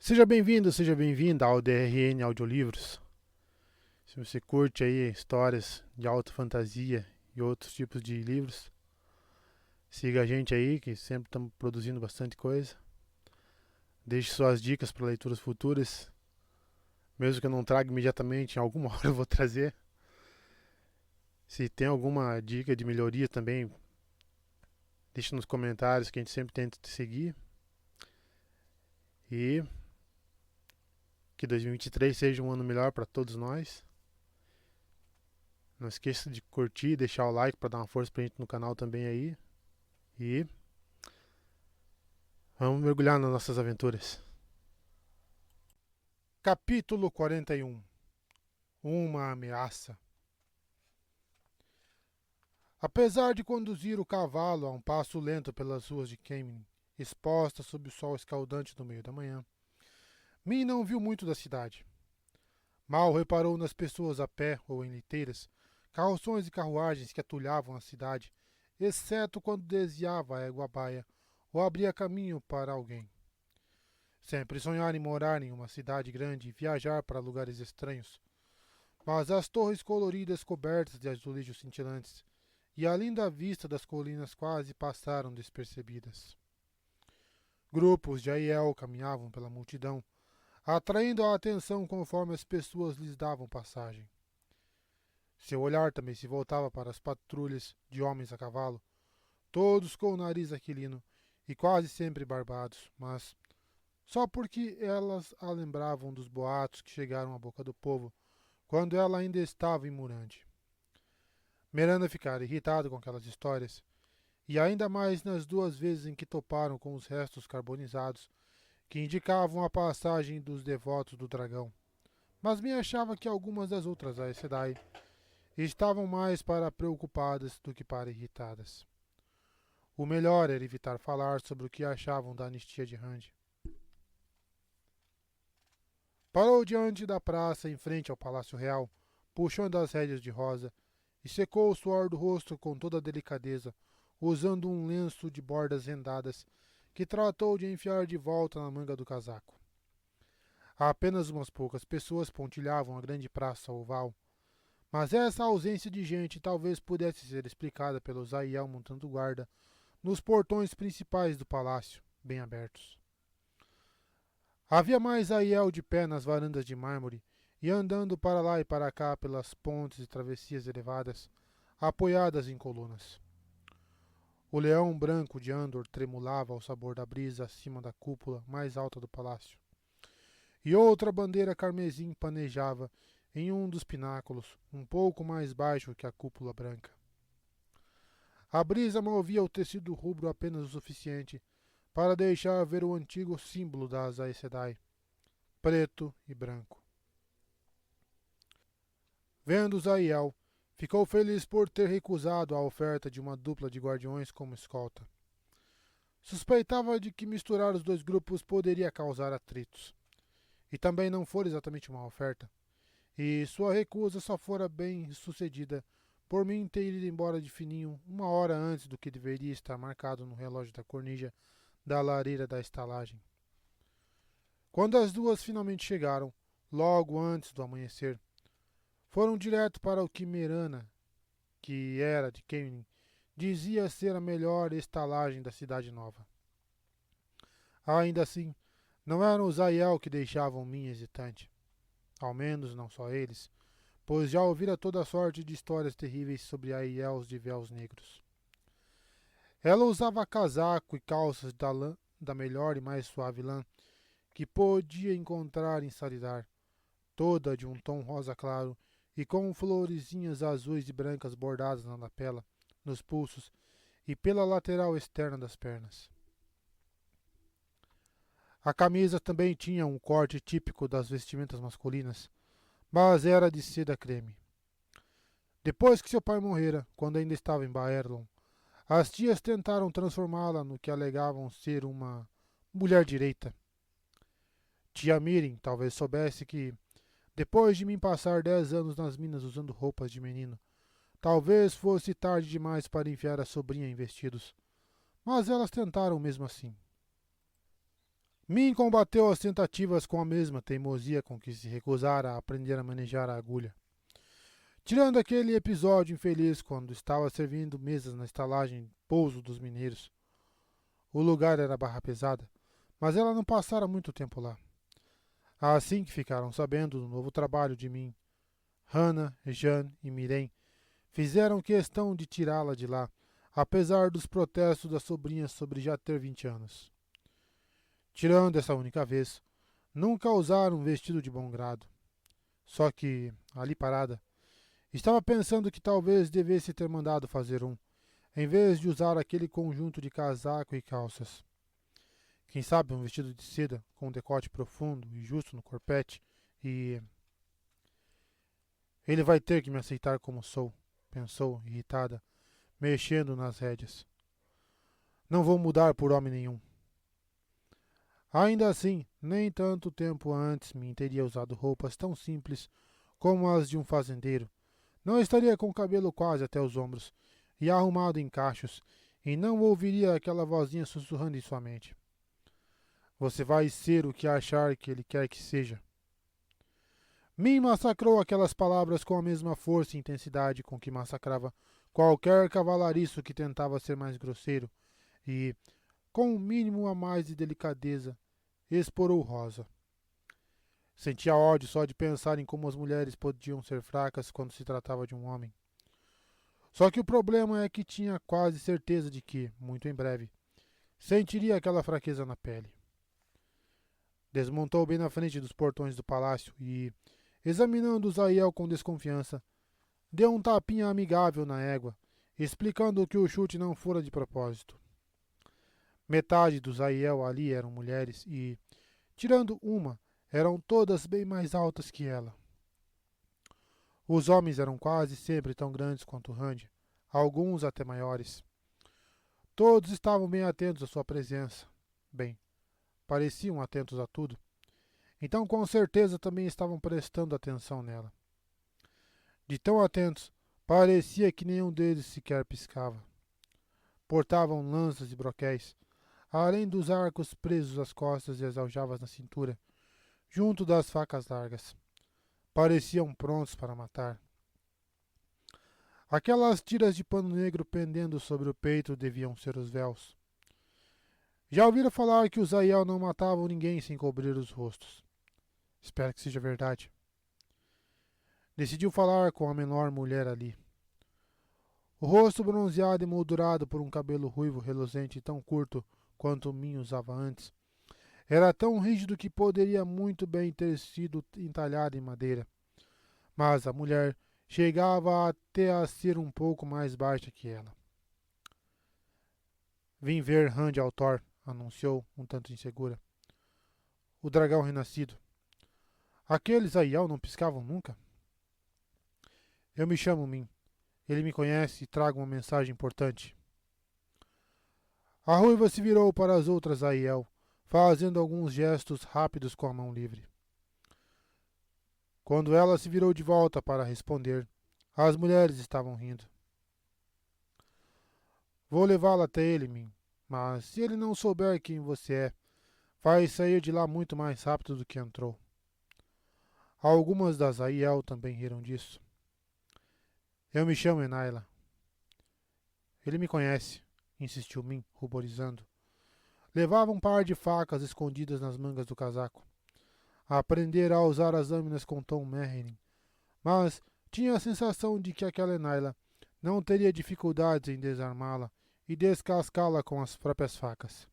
Seja bem-vindo, seja bem-vinda ao DRN Audiolivros. Se você curte aí histórias de alta fantasia e outros tipos de livros, siga a gente aí, que sempre estamos produzindo bastante coisa. Deixe suas dicas para leituras futuras, mesmo que eu não traga imediatamente, em alguma hora eu vou trazer. Se tem alguma dica de melhoria também, deixe nos comentários que a gente sempre tenta te seguir. E que 2023 seja um ano melhor para todos nós. Não esqueça de curtir e deixar o like para dar uma força pra gente no canal também aí. E vamos mergulhar nas nossas aventuras. Capítulo 41. Uma ameaça. Apesar de conduzir o cavalo a um passo lento pelas ruas de Kemen, exposta sob o sol escaldante no meio da manhã, Min não viu muito da cidade. Mal reparou nas pessoas a pé ou em liteiras, carroções e carruagens que atulhavam a cidade, exceto quando desviava a égua baia ou abria caminho para alguém. Sempre sonhar em morar em uma cidade grande e viajar para lugares estranhos. Mas as torres coloridas cobertas de azulejos cintilantes e a linda vista das colinas quase passaram despercebidas. Grupos de Aiel caminhavam pela multidão, atraindo a atenção conforme as pessoas lhes davam passagem. Seu olhar também se voltava para as patrulhas de homens a cavalo, todos com o nariz aquilino e quase sempre barbados, mas só porque elas a lembravam dos boatos que chegaram à boca do povo quando ela ainda estava em Murande. Miranda ficara irritado com aquelas histórias, e ainda mais nas duas vezes em que toparam com os restos carbonizados que indicavam a passagem dos devotos do dragão. Mas me achava que algumas das outras Aes Sedai estavam mais para preocupadas do que para irritadas. O melhor era evitar falar sobre o que achavam da anistia de Rand. Parou diante da praça em frente ao Palácio Real, puxando as rédeas de rosa, e secou o suor do rosto com toda a delicadeza, usando um lenço de bordas rendadas que tratou de enfiar de volta na manga do casaco. Apenas umas poucas pessoas pontilhavam a grande praça oval, mas essa ausência de gente talvez pudesse ser explicada pelos Aiel montando guarda nos portões principais do palácio, bem abertos. Havia mais Aiel de pé nas varandas de mármore e andando para lá e para cá pelas pontes e travessias elevadas, apoiadas em colunas. O leão branco de Andor tremulava ao sabor da brisa acima da cúpula mais alta do palácio. E outra bandeira carmesim panejava em um dos pináculos, um pouco mais baixo que a cúpula branca. A brisa movia o tecido rubro apenas o suficiente para deixar ver o antigo símbolo das Aes Sedai, preto e branco. Vendo Zaiel, ficou feliz por ter recusado a oferta de uma dupla de guardiões como escolta. Suspeitava de que misturar os dois grupos poderia causar atritos. E também não fora exatamente uma oferta. E sua recusa só fora bem sucedida por mim ter ido embora de fininho uma hora antes do que deveria estar marcado no relógio da cornija da lareira da estalagem. Quando as duas finalmente chegaram, logo antes do amanhecer, foram direto para o que Merana, que era de Kemen, dizia ser a melhor estalagem da cidade nova. Ainda assim, não eram os Aiel que deixavam mim hesitante. Ao menos não só eles, pois já ouvira toda sorte de histórias terríveis sobre Aiels de véus negros. Ela usava casaco e calças da lã, da melhor e mais suave lã que podia encontrar em Saridar, toda de um tom rosa claro e com florezinhas azuis e brancas bordadas na lapela, nos pulsos e pela lateral externa das pernas. A camisa também tinha um corte típico das vestimentas masculinas, mas era de seda creme. Depois que seu pai morrera, quando ainda estava em Baerlon, as tias tentaram transformá-la no que alegavam ser uma mulher direita. Tia Mirin talvez soubesse que, depois de mim passar 10 anos nas minas usando roupas de menino, talvez fosse tarde demais para enfiar a sobrinha em vestidos, mas elas tentaram mesmo assim. Min combateu as tentativas com a mesma teimosia com que se recusara a aprender a manejar a agulha. Tirando aquele episódio infeliz quando estava servindo mesas na estalagem Pouso dos Mineiros. O lugar era barra pesada, mas ela não passara muito tempo lá. Assim que ficaram sabendo do novo trabalho de Min, Hannah, Jeanne e Miren fizeram questão de tirá-la de lá, apesar dos protestos da sobrinha sobre já ter 20 anos. Tirando essa única vez, nunca usaram um vestido de bom grado. Só que, ali parada, estava pensando que talvez devesse ter mandado fazer um, em vez de usar aquele conjunto de casaco e calças. Quem sabe um vestido de seda com um decote profundo e justo no corpete e... Ele vai ter que me aceitar como sou, pensou, irritada, mexendo nas rédeas. Não vou mudar por homem nenhum. Ainda assim, nem tanto tempo antes me teria usado roupas tão simples como as de um fazendeiro. Não estaria com o cabelo quase até os ombros e arrumado em cachos, e não ouviria aquela vozinha sussurrando em sua mente. Você vai ser o que achar que ele quer que seja. Min massacrou aquelas palavras com a mesma força e intensidade com que massacrava qualquer cavalariço que tentava ser mais grosseiro e, com um mínimo a mais de delicadeza, exporou Rosa. Sentia ódio só de pensar em como as mulheres podiam ser fracas quando se tratava de um homem. Só que o problema é que tinha quase certeza de que, muito em breve, sentiria aquela fraqueza na pele. Desmontou bem na frente dos portões do palácio e, examinando Zaiel com desconfiança, deu um tapinha amigável na égua, explicando que o chute não fora de propósito. Metade dos Zaiel ali eram mulheres e, tirando uma, eram todas bem mais altas que ela. Os homens eram quase sempre tão grandes quanto Randy, alguns até maiores. Todos estavam bem atentos à sua presença. Bem, pareciam atentos a tudo. Então, com certeza, também estavam prestando atenção nela. De tão atentos, parecia que nenhum deles sequer piscava. Portavam lanças e broquéis, além dos arcos presos às costas e as aljavas na cintura, junto das facas largas. Pareciam prontos para matar. Aquelas tiras de pano negro pendendo sobre o peito deviam ser os véus. Já ouviram falar que os Aiel não matavam ninguém sem cobrir os rostos. Espero que seja verdade. Decidiu falar com a menor mulher ali. O rosto bronzeado e moldurado por um cabelo ruivo reluzente tão curto quanto o Min usava antes, era tão rígido que poderia muito bem ter sido entalhado em madeira. Mas a mulher chegava até a ser um pouco mais baixa que ela. Vim ver Randy Altor, anunciou, um tanto insegura. O dragão renascido. Aqueles Aiel não piscavam nunca? Eu me chamo Min. Ele me conhece e trago uma mensagem importante. A ruiva se virou para as outras Aiel, fazendo alguns gestos rápidos com a mão livre. Quando ela se virou de volta para responder, as mulheres estavam rindo. Vou levá-la até ele, Min, mas se ele não souber quem você é, vai sair de lá muito mais rápido do que entrou. Algumas das Aiel também riram disso. Eu me chamo Enaila. Ele me conhece, insistiu Min, ruborizando. Levava um par de facas escondidas nas mangas do casaco. Aprendera a usar as lâminas com Tom Merrin, mas tinha a sensação de que aquela Enaila não teria dificuldades em desarmá-la e descascá-la com as próprias facas.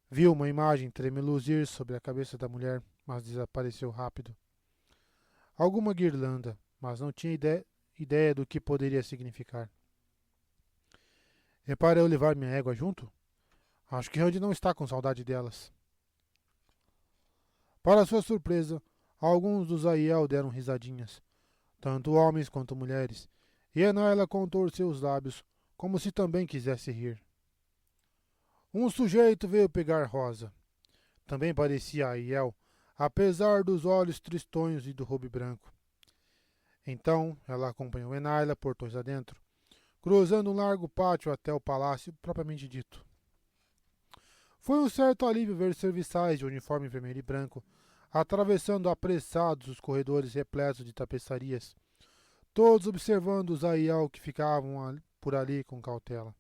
Viu uma imagem tremeluzir sobre a cabeça da mulher, mas desapareceu rápido. Alguma guirlanda, mas não tinha ideia do que poderia significar. É para eu levar minha égua junto? Acho que Randy não está com saudade delas. Para sua surpresa, alguns dos Aiel deram risadinhas, tanto homens quanto mulheres, e Enaila contorceu os lábios, como se também quisesse rir. Um sujeito veio pegar Rosa. Também parecia Aiel, apesar dos olhos tristonhos e do robe branco. Então ela acompanhou Enaila portões adentro, cruzando um largo pátio até o palácio propriamente dito. Foi um certo alívio ver serviçais de uniforme vermelho e branco atravessando apressados os corredores repletos de tapeçarias, todos observando os Aiel que ficavam por ali com cautela.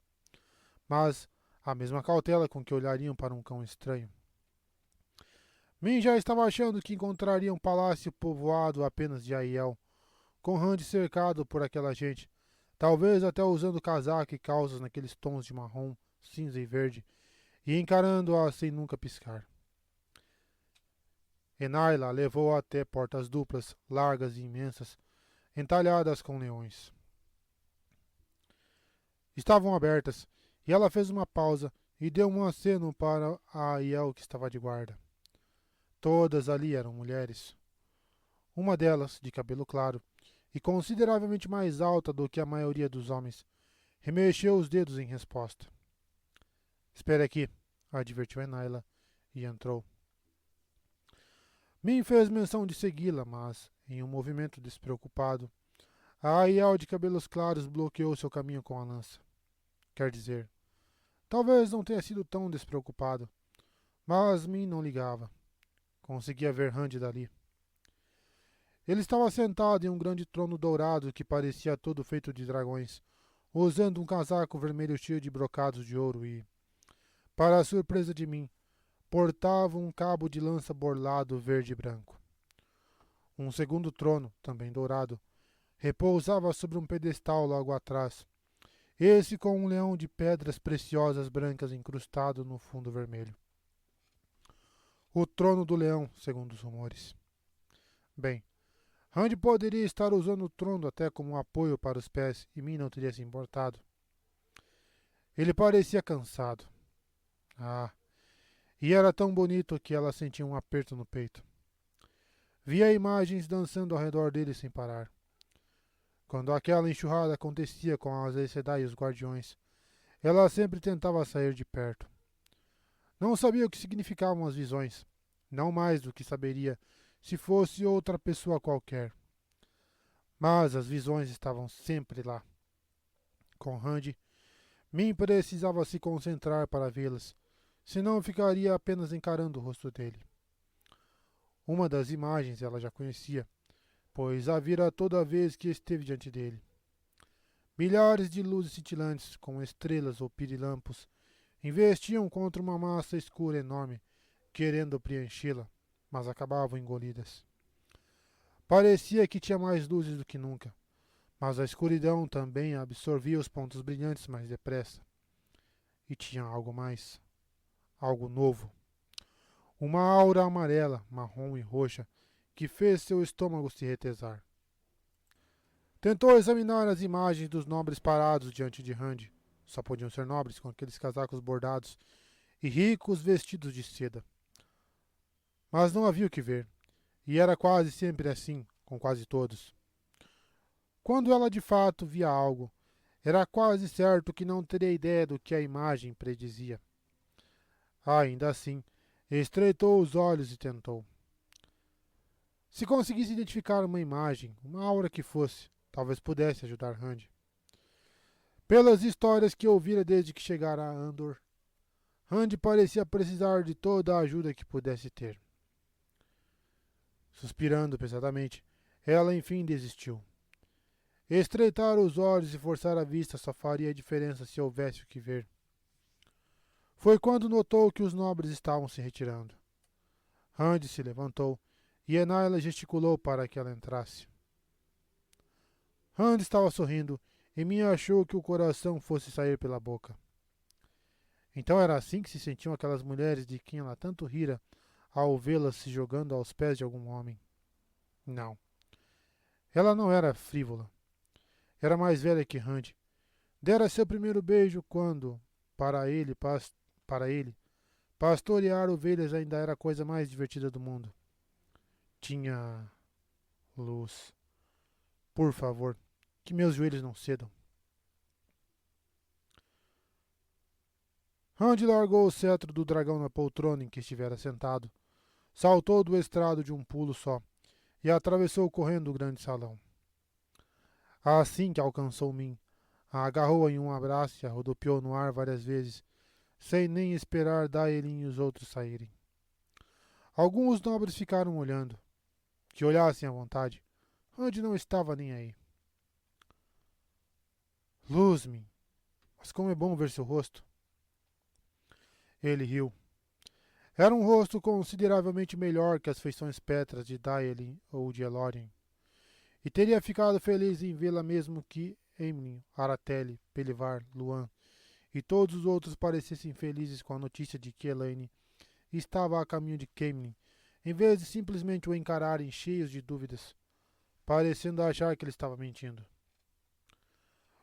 Mas a mesma cautela com que olhariam para um cão estranho. Min já estava achando que encontraria um palácio povoado apenas de Aiel, com Rand cercado por aquela gente, talvez até usando casaco e calças naqueles tons de marrom, cinza e verde, e encarando-a sem nunca piscar. Enaila levou-a até portas duplas, largas e imensas, entalhadas com leões. Estavam abertas, e ela fez uma pausa e deu um aceno para a Aiel que estava de guarda. Todas ali eram mulheres. Uma delas, de cabelo claro, e consideravelmente mais alta do que a maioria dos homens, remexeu os dedos em resposta. Espere aqui, advertiu Enaila, e entrou. Min fez menção de segui-la, mas, em um movimento despreocupado, a Aiel de cabelos claros bloqueou seu caminho com a lança. Quer dizer, talvez não tenha sido tão despreocupado, mas Min não ligava. Conseguia ver Rand dali. Ele estava sentado em um grande trono dourado que parecia todo feito de dragões, usando um casaco vermelho cheio de brocados de ouro e, para a surpresa de Min, portava um cabo de lança borlado verde e branco. Um segundo trono, também dourado, repousava sobre um pedestal logo atrás, esse com um leão de pedras preciosas brancas incrustado no fundo vermelho. O trono do leão, segundo os rumores. Bem, Rand poderia estar usando o trono até como um apoio para os pés e Min não teria se importado. Ele parecia cansado. E era tão bonito que ela sentia um aperto no peito. Via imagens dançando ao redor dele sem parar. Quando aquela enxurrada acontecia com as Aes Sedai e os guardiões, ela sempre tentava sair de perto. Não sabia o que significavam as visões, não mais do que saberia se fosse outra pessoa qualquer. Mas as visões estavam sempre lá. Com Rand, Min precisava se concentrar para vê-las, senão ficaria apenas encarando o rosto dele. Uma das imagens ela já conhecia, pois a vira toda vez que esteve diante dele. Milhares de luzes cintilantes, como estrelas ou pirilampos, investiam contra uma massa escura enorme, querendo preenchê-la, mas acabavam engolidas. Parecia que tinha mais luzes do que nunca, mas a escuridão também absorvia os pontos brilhantes mais depressa. E tinha algo mais, algo novo. Uma aura amarela, marrom e roxa, que fez seu estômago se retesar. Tentou examinar as imagens dos nobres parados diante de Rand. Só podiam ser nobres com aqueles casacos bordados e ricos vestidos de seda. Mas não havia o que ver, e era quase sempre assim, com quase todos. Quando ela de fato via algo, era quase certo que não teria ideia do que a imagem predizia. Ainda assim, estreitou os olhos e tentou. Se conseguisse identificar uma imagem, uma aura que fosse, talvez pudesse ajudar Rand. Pelas histórias que ouvira desde que chegara a Andor, Rand parecia precisar de toda a ajuda que pudesse ter. Suspirando pesadamente, ela enfim desistiu. Estreitar os olhos e forçar a vista só faria diferença se houvesse o que ver. Foi quando notou que os nobres estavam se retirando. Rand se levantou e Enaila gesticulou para que ela entrasse. Rand estava sorrindo e Min achou que o coração fosse sair pela boca. Então era assim que se sentiam aquelas mulheres de quem ela tanto rira ao vê-las se jogando aos pés de algum homem. Não. Ela não era frívola. Era mais velha que Rand. Dera seu primeiro beijo quando, para ele, pastorear ovelhas ainda era a coisa mais divertida do mundo. Tinha luz. Por favor, que meus joelhos não cedam. Rand largou o cetro do dragão na poltrona em que estivera sentado, saltou do estrado de um pulo só e atravessou correndo o grande salão. Assim que alcançou Min, a agarrou em um abraço e a rodopiou no ar várias vezes, sem nem esperar Daelin e os outros saírem. Alguns nobres ficaram olhando. Que olhassem à vontade. Rand não estava nem aí. Luzmin, mas como é bom ver seu rosto. Ele riu. Era um rosto consideravelmente melhor que as feições pétreas de Daelin ou de Elórien, e teria ficado feliz em vê-la mesmo que Eymlin, Aratelli, Pelivar, Luan e todos os outros parecessem felizes com a notícia de que Elaine estava a caminho de Caemlyn, em vez de simplesmente o encararem cheios de dúvidas, parecendo achar que ele estava mentindo.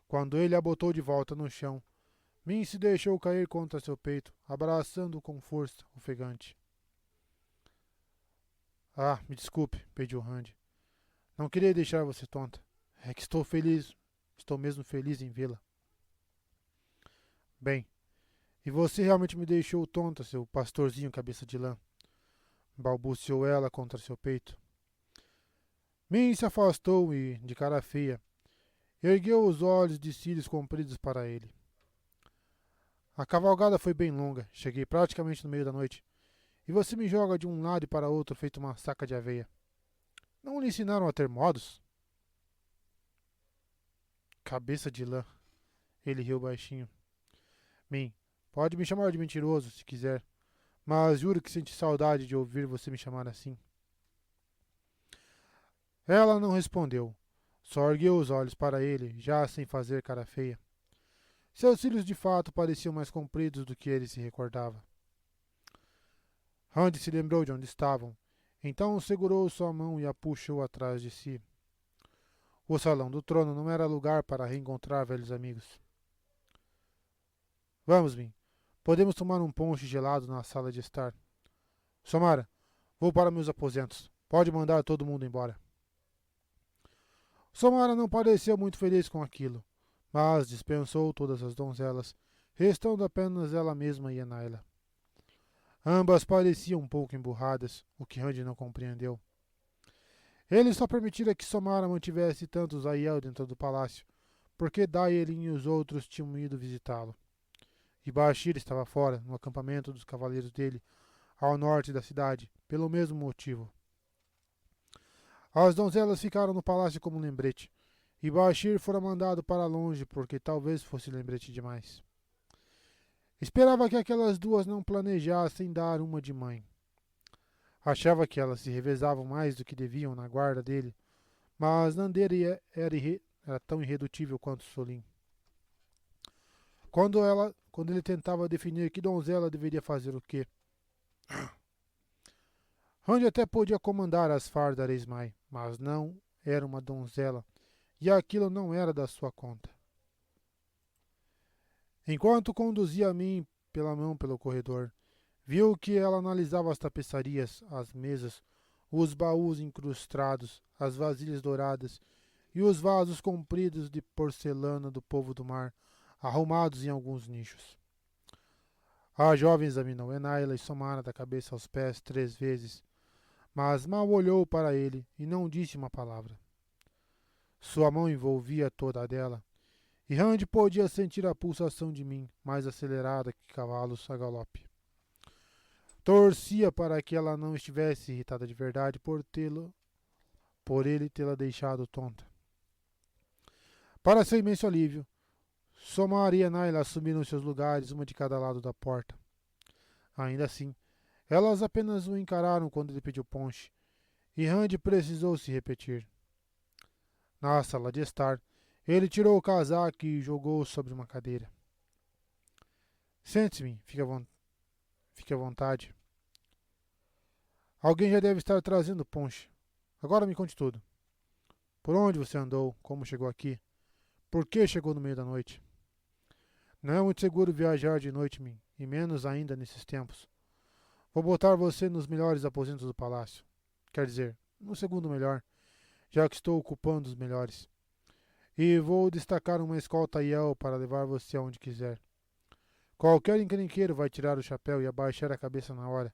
Quando ele a botou de volta no chão, Min se deixou cair contra seu peito, abraçando-o com força, ofegante. Ah, me desculpe, pediu Rand. Não queria deixar você tonta. É que estou mesmo feliz em vê-la. Bem, e você realmente me deixou tonta, seu pastorzinho cabeça de lã, balbuciou ela contra seu peito. Min se afastou e, de cara feia, ergueu os olhos de cílios compridos para ele. A cavalgada foi bem longa, cheguei praticamente no meio da noite, e você me joga de um lado e para outro feito uma saca de aveia. Não lhe ensinaram a ter modos? Cabeça de lã. Ele riu baixinho. Min, pode me chamar de mentiroso, se quiser, mas juro que senti saudade de ouvir você me chamar assim. Ela não respondeu, só ergueu os olhos para ele, já sem fazer cara feia. Seus cílios de fato pareciam mais compridos do que ele se recordava. Rand se lembrou de onde estavam, então segurou sua mão e a puxou atrás de si. O salão do trono não era lugar para reencontrar velhos amigos. Vamos, Min. Podemos tomar um ponche gelado na sala de estar. Somara, vou para meus aposentos. Pode mandar todo mundo embora. Somara não pareceu muito feliz com aquilo, mas dispensou todas as donzelas, restando apenas ela mesma e Enaila. Ambas pareciam um pouco emburradas, o que Rand não compreendeu. Ele só permitira que Somara mantivesse tantos Aiel dentro do palácio, porque Daelin e os outros tinham ido visitá-lo. E Bashir estava fora, no acampamento dos cavaleiros dele, ao norte da cidade, pelo mesmo motivo. As donzelas ficaram no palácio como lembrete, e Bashir fora mandado para longe porque talvez fosse lembrete demais. Esperava que aquelas duas não planejassem dar uma de mãe. Achava que elas se revezavam mais do que deviam na guarda dele, mas Nanderi era tão irredutível quanto Solim. Quando ele tentava definir que donzela deveria fazer o quê. Rand até podia comandar as fardas da Esmai, mas não era uma donzela, e aquilo não era da sua conta. Enquanto conduzia a mim pela mão pelo corredor, viu que ela analisava as tapeçarias, as mesas, os baús incrustados, as vasilhas douradas e os vasos compridos de porcelana do povo do mar, arrumados em alguns nichos. A jovem examinou Enaila e Somara da cabeça aos pés 3 vezes, mas mal olhou para ele e não disse uma palavra. Sua mão envolvia toda a dela, e Rand podia sentir a pulsação de mim, mais acelerada que cavalos a galope. Torcia para que ela não estivesse irritada de verdade por ele tê-la deixado tonta. Para seu imenso alívio, Somara e Enaila assumiram seus lugares, uma de cada lado da porta. Ainda assim, elas apenas o encararam quando ele pediu ponche, e Rand precisou se repetir. Na sala de estar, ele tirou o casaco e jogou-o sobre uma cadeira. Sente-se, fique à vontade. Alguém já deve estar trazendo ponche. Agora me conte tudo. Por onde você andou? Como chegou aqui? Por que chegou no meio da noite? Não é muito seguro viajar de noite, Min, e menos ainda nesses tempos. Vou botar você nos melhores aposentos do palácio. Quer dizer, no segundo melhor, já que estou ocupando os melhores. E vou destacar uma escolta Aiel para levar você aonde quiser. Qualquer encrenqueiro vai tirar o chapéu e abaixar a cabeça na hora.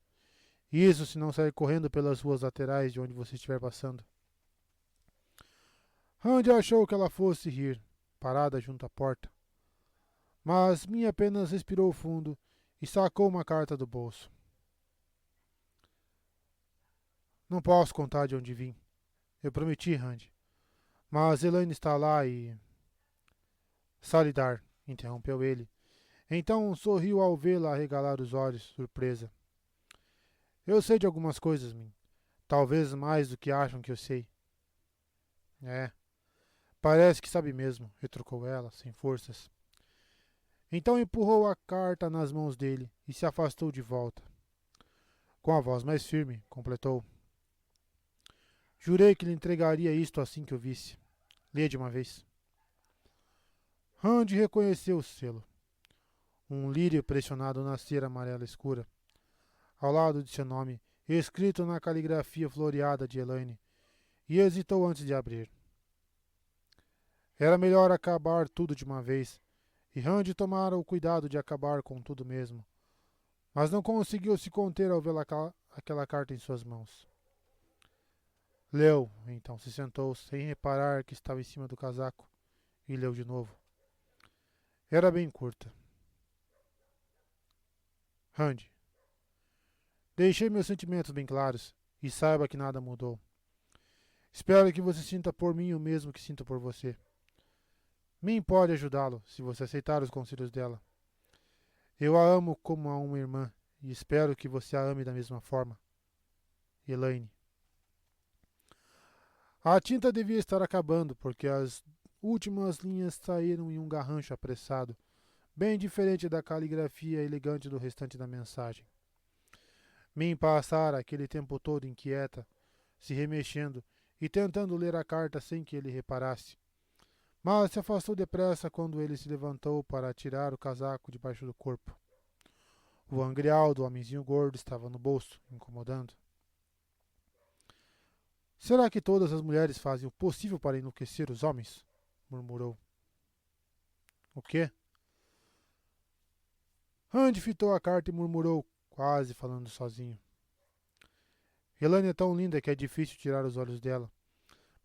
Isso se não sair correndo pelas ruas laterais de onde você estiver passando. Rand achou que ela fosse rir, parada junto à porta. Mas Min apenas respirou fundo e sacou uma carta do bolso. Não posso contar de onde vim. Eu prometi, Randy. Mas Elaine está lá e... Salidar, interrompeu ele. Então sorriu ao vê-la arregalar os olhos, surpresa. Eu sei de algumas coisas, Min. Talvez mais do que acham que eu sei. É, parece que sabe mesmo, retrucou ela, sem forças. Então empurrou a carta nas mãos dele e se afastou de volta. Com a voz mais firme, completou. Jurei que lhe entregaria isto assim que o visse. Lê de uma vez. Randy reconheceu o selo. Um lírio pressionado na cera amarela escura. Ao lado de seu nome, escrito na caligrafia floreada de Elaine, e hesitou antes de abrir. Era melhor acabar tudo de uma vez, e Randy tomara o cuidado de acabar com tudo mesmo. Mas não conseguiu se conter ao ver aquela carta em suas mãos. Leu, então se sentou, sem reparar que estava em cima do casaco, e leu de novo. Era bem curta. Randy, deixei meus sentimentos bem claros, e saiba que nada mudou. Espero que você sinta por mim o mesmo que sinto por você. Min pode ajudá-lo, se você aceitar os conselhos dela. Eu a amo como a uma irmã, e espero que você a ame da mesma forma. Elaine. A tinta devia estar acabando, porque as últimas linhas saíram em um garrancho apressado, bem diferente da caligrafia elegante do restante da mensagem. Min passara aquele tempo todo inquieta, se remexendo e tentando ler a carta sem que ele reparasse. Mas se afastou depressa quando ele se levantou para tirar o casaco debaixo do corpo. O angrial do homenzinho gordo estava no bolso, incomodando. Será que todas as mulheres fazem o possível para enlouquecer os homens? Murmurou. O quê? Randy fitou a carta e murmurou, quase falando sozinho. Elaine é tão linda que é difícil tirar os olhos dela.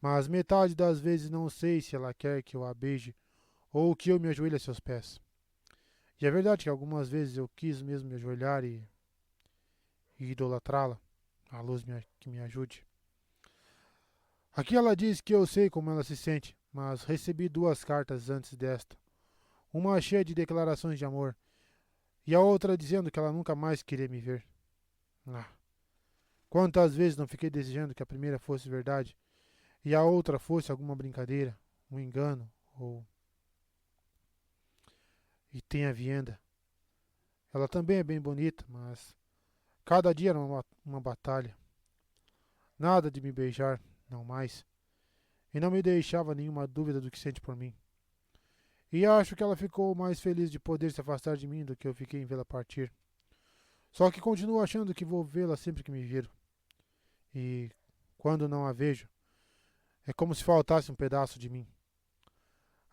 Mas metade das vezes não sei se ela quer que eu a beije ou que eu me ajoelhe a seus pés. E é verdade que algumas vezes eu quis mesmo me ajoelhar e idolatrá-la. A luz que me ajude. Aqui ela diz que eu sei como ela se sente, mas recebi 2 cartas antes desta. Uma cheia de declarações de amor e a outra dizendo que ela nunca mais queria me ver. Ah, quantas vezes não fiquei desejando que a primeira fosse verdade e a outra fosse alguma brincadeira, um engano ou... E tem a Vienda. Ela também é bem bonita, mas cada dia era uma batalha. Nada de me beijar, não mais. E não me deixava nenhuma dúvida do que sente por mim. E acho que ela ficou mais feliz de poder se afastar de mim do que eu fiquei em vê-la partir. Só que continuo achando que vou vê-la sempre que me viro. E quando não a vejo, é como se faltasse um pedaço de mim.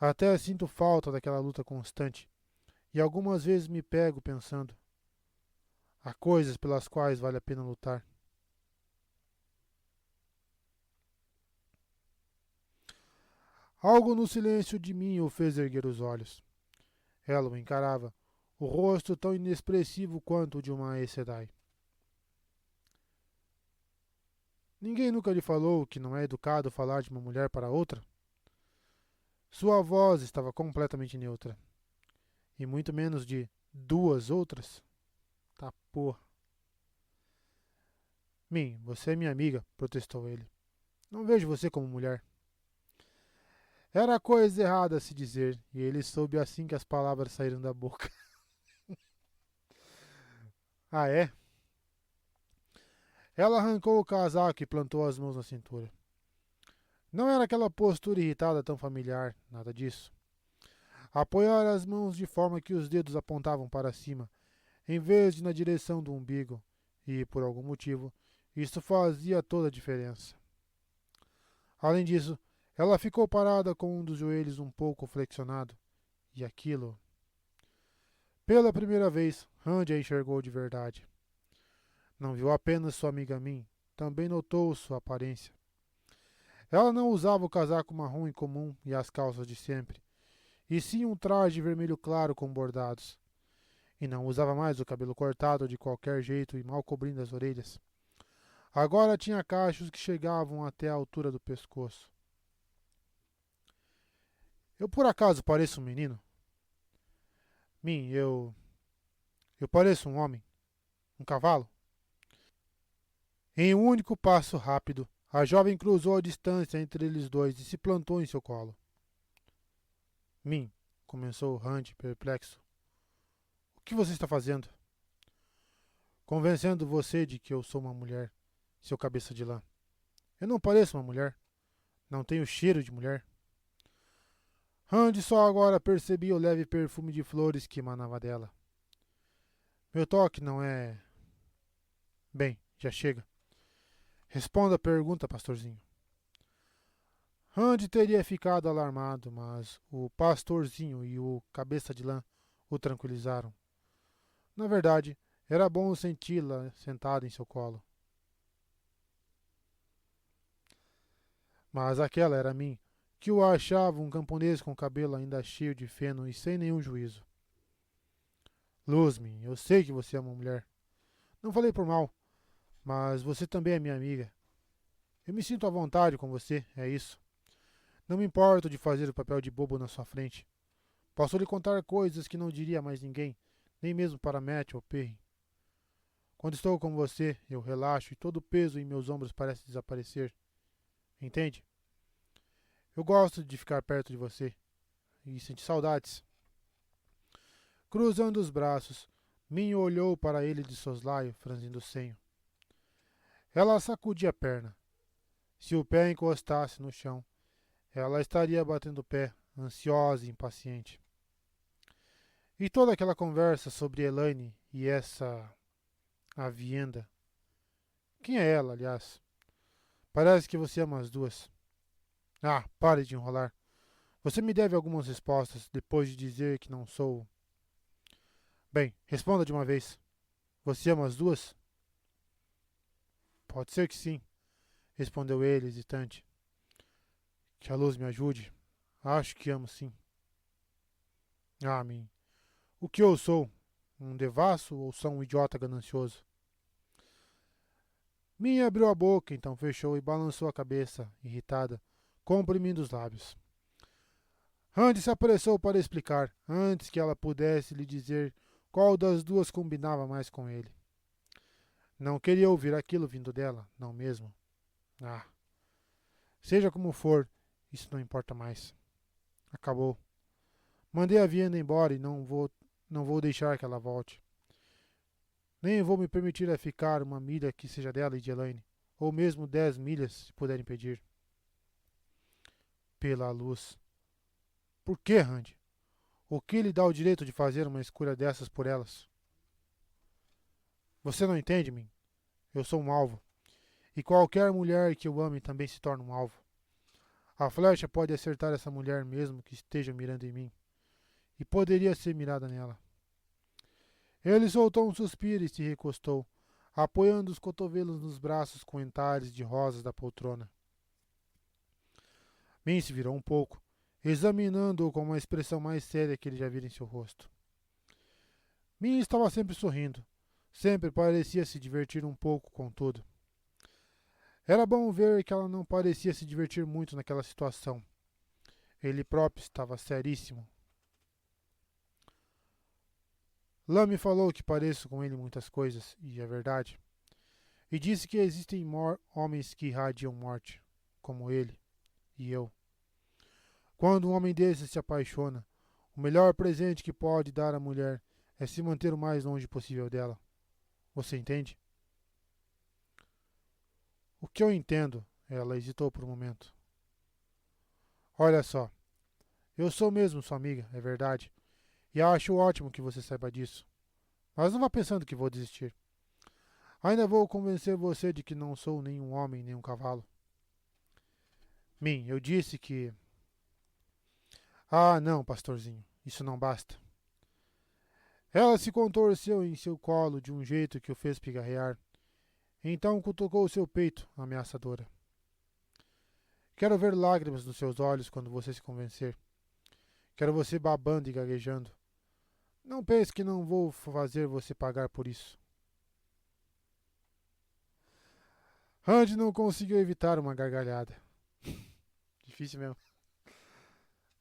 Até sinto falta daquela luta constante. E algumas vezes me pego pensando: há coisas pelas quais vale a pena lutar. Algo no silêncio de mim o fez erguer os olhos. Ela o encarava, o rosto tão inexpressivo quanto o de uma Aes Sedai. Ninguém nunca lhe falou que não é educado falar de uma mulher para outra? Sua voz estava completamente neutra. E muito menos de 2 outras? Tá porra. Min, você é minha amiga, protestou ele. Não vejo você como mulher. Era coisa errada a se dizer, e ele soube assim que as palavras saíram da boca. Ah, é? Ela arrancou o casaco e plantou as mãos na cintura. Não era aquela postura irritada tão familiar, nada disso. Apoiara as mãos de forma que os dedos apontavam para cima, em vez de na direção do umbigo, e, por algum motivo, isso fazia toda a diferença. Além disso, ela ficou parada com um dos joelhos um pouco flexionado, e aquilo... Pela primeira vez, Randy a enxergou de verdade. Não viu apenas sua amiga Min, também notou sua aparência. Ela não usava o casaco marrom incomum e as calças de sempre, e sim um traje vermelho claro com bordados. e não usava mais o cabelo cortado de qualquer jeito e mal cobrindo as orelhas. Agora tinha cachos que chegavam até a altura do pescoço. Eu por acaso pareço um menino? Mim, eu pareço um homem? Um cavalo? Em um único passo rápido, a jovem cruzou a distância entre eles dois e se plantou em seu colo. Mim, começou Rand, perplexo. O que você está fazendo? Convencendo você de que eu sou uma mulher, seu cabeça de lã. Eu não pareço uma mulher. Não tenho cheiro de mulher. Rand só agora percebia o leve perfume de flores que emanava dela. Meu toque não é. Bem, já chega. Responda a pergunta, pastorzinho. Rand teria ficado alarmado, mas o pastorzinho e o cabeça de lã o tranquilizaram. Na verdade, era bom senti-la sentada em seu colo. Mas aquela era mim, que o achava um camponês com o cabelo ainda cheio de feno e sem nenhum juízo. Luzmin, eu sei que você é uma mulher. Não falei por mal, mas você também é minha amiga. Eu me sinto à vontade com você, é isso. Não me importo de fazer o papel de bobo na sua frente. Posso lhe contar coisas que não diria a mais ninguém, nem mesmo para Matt ou Perry. Quando estou com você, eu relaxo e todo o peso em meus ombros parece desaparecer. Entende? Eu gosto de ficar perto de você e sentir saudades. Cruzando os braços, Minho olhou para ele de soslaio, franzindo o senho. Ela sacudia a perna. Se o pé encostasse no chão, ela estaria batendo o pé, ansiosa e impaciente. E toda aquela conversa sobre Elaine e essa avienda. Quem é ela, aliás? Parece que você ama as duas. Ah, pare de enrolar. Você me deve algumas respostas depois de dizer que não sou. Bem, responda de uma vez. Você ama as duas? Pode ser que sim, respondeu ele, hesitante. Que a luz me ajude. Acho que amo sim. Ah, mim. O que eu sou? Um devasso ou só um idiota ganancioso? Minha abriu a boca, então fechou e balançou a cabeça, irritada, comprimindo os lábios. Randy se apressou para explicar, antes que ela pudesse lhe dizer qual das duas combinava mais com ele. Não queria ouvir aquilo vindo dela, não mesmo. Ah, seja como for, isso não importa mais. Acabou. Mandei a Viena embora e não vou deixar que ela volte. Nem vou me permitir a ficar uma milha que seja dela e de Elaine, ou mesmo 10 milhas, se puder impedir. Pela luz. Por que, Randy? O que lhe dá o direito de fazer uma escolha dessas por elas? Você não entende, mim? Eu sou um alvo. E qualquer mulher que eu ame também se torna um alvo. A flecha pode acertar essa mulher mesmo que esteja mirando em mim. E poderia ser mirada nela. Ele soltou um suspiro e se recostou, apoiando os cotovelos nos braços com entalhes de rosas da poltrona. Min se virou um pouco, examinando-o com uma expressão mais séria que ele já vira em seu rosto. Min estava sempre sorrindo, sempre parecia se divertir um pouco com tudo. Era bom ver que ela não parecia se divertir muito naquela situação. Ele próprio estava seríssimo. Lã me falou que pareço com ele em muitas coisas, e é verdade. E disse que existem homens que irradiam morte, como ele e eu. Quando um homem desse se apaixona, o melhor presente que pode dar à mulher é se manter o mais longe possível dela. Você entende? O que eu entendo, ela hesitou por um momento. Olha só, eu sou mesmo sua amiga, é verdade, e acho ótimo que você saiba disso. Mas não vá pensando que vou desistir. Ainda vou convencer você de que não sou nem um homem nem um cavalo. Min, eu disse que. Ah, não, pastorzinho, isso não basta. Ela se contorceu em seu colo de um jeito que o fez pigarrear. Então cutucou seu peito, ameaçadora. Quero ver lágrimas nos seus olhos quando você se convencer. Quero você babando e gaguejando. Não pense que não vou fazer você pagar por isso. Randy não conseguiu evitar uma gargalhada. Difícil mesmo.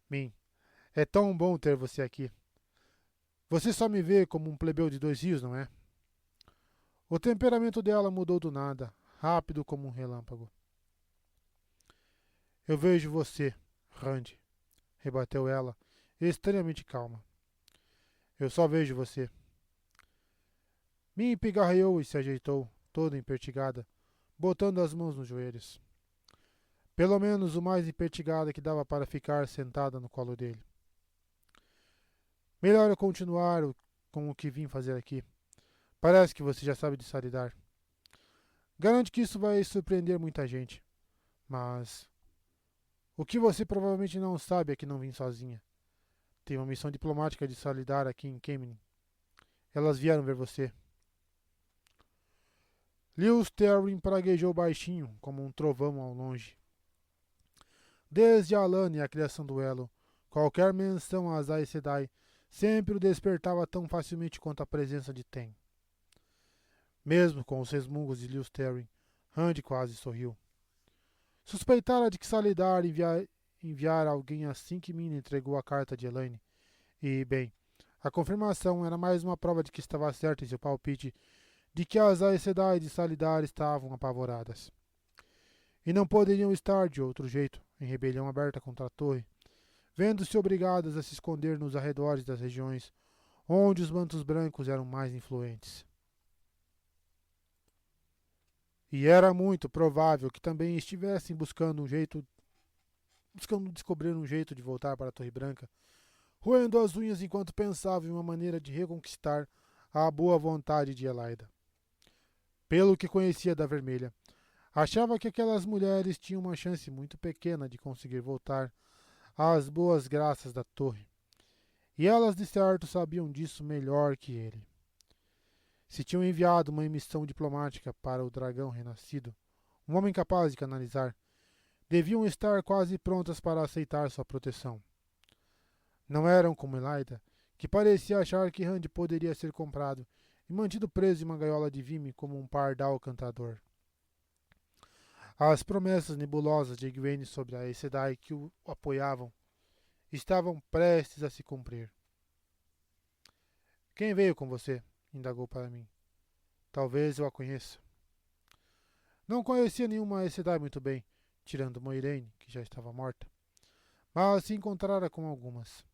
Min, é tão bom ter você aqui. Você só me vê como um plebeu de 2 rios, não é? O temperamento dela mudou do nada, rápido como um relâmpago. Eu vejo você, Randy, rebateu ela, estranhamente calma. Eu só vejo você. Min pigarreou e se ajeitou, toda empertigada, botando as mãos nos joelhos. Pelo menos o mais empertigada que dava para ficar sentada no colo dele. Melhor eu continuar com o que vim fazer aqui. Parece que você já sabe de lidar. Garanto que isso vai surpreender muita gente. Mas o que você provavelmente não sabe é que não vim sozinha. Tenho uma missão diplomática de lidar aqui em Kemenin. Elas vieram ver você. Lewis Terry praguejou baixinho, como um trovão ao longe. Desde a Alana e a criação do Elo, qualquer menção a Aes Sedai sempre o despertava tão facilmente quanto a presença de Ten. Mesmo com os resmungos de Lewis Terry, Randy quase sorriu. Suspeitara de que Salidar enviara alguém assim que Mina entregou a carta de Elaine. E, bem, a confirmação era mais uma prova de que estava certa em seu palpite de que as Aes Sedai de Salidar estavam apavoradas. E não poderiam estar de outro jeito, em rebelião aberta contra a torre, vendo-se obrigadas a se esconder nos arredores das regiões onde os mantos brancos eram mais influentes. E era muito provável que também estivessem buscando descobrir um jeito de voltar para a Torre Branca, roendo as unhas enquanto pensavam em uma maneira de reconquistar a boa vontade de Elaida. Pelo que conhecia da Vermelha, achava que aquelas mulheres tinham uma chance muito pequena de conseguir voltar às boas graças da torre. E elas de certo sabiam disso melhor que ele. Se tinham enviado uma missão diplomática para o dragão renascido, um homem capaz de canalizar, deviam estar quase prontas para aceitar sua proteção. Não eram como Elaida, que parecia achar que Randy poderia ser comprado e mantido preso em uma gaiola de vime como um pardal cantador. As promessas nebulosas de Egwene sobre a Aes Sedai que o apoiavam estavam prestes a se cumprir. Quem veio com você? Indagou para mim. Talvez eu a conheça. Não conhecia nenhuma Aes Sedai muito bem, tirando Moiraine, que já estava morta, mas se encontrara com algumas.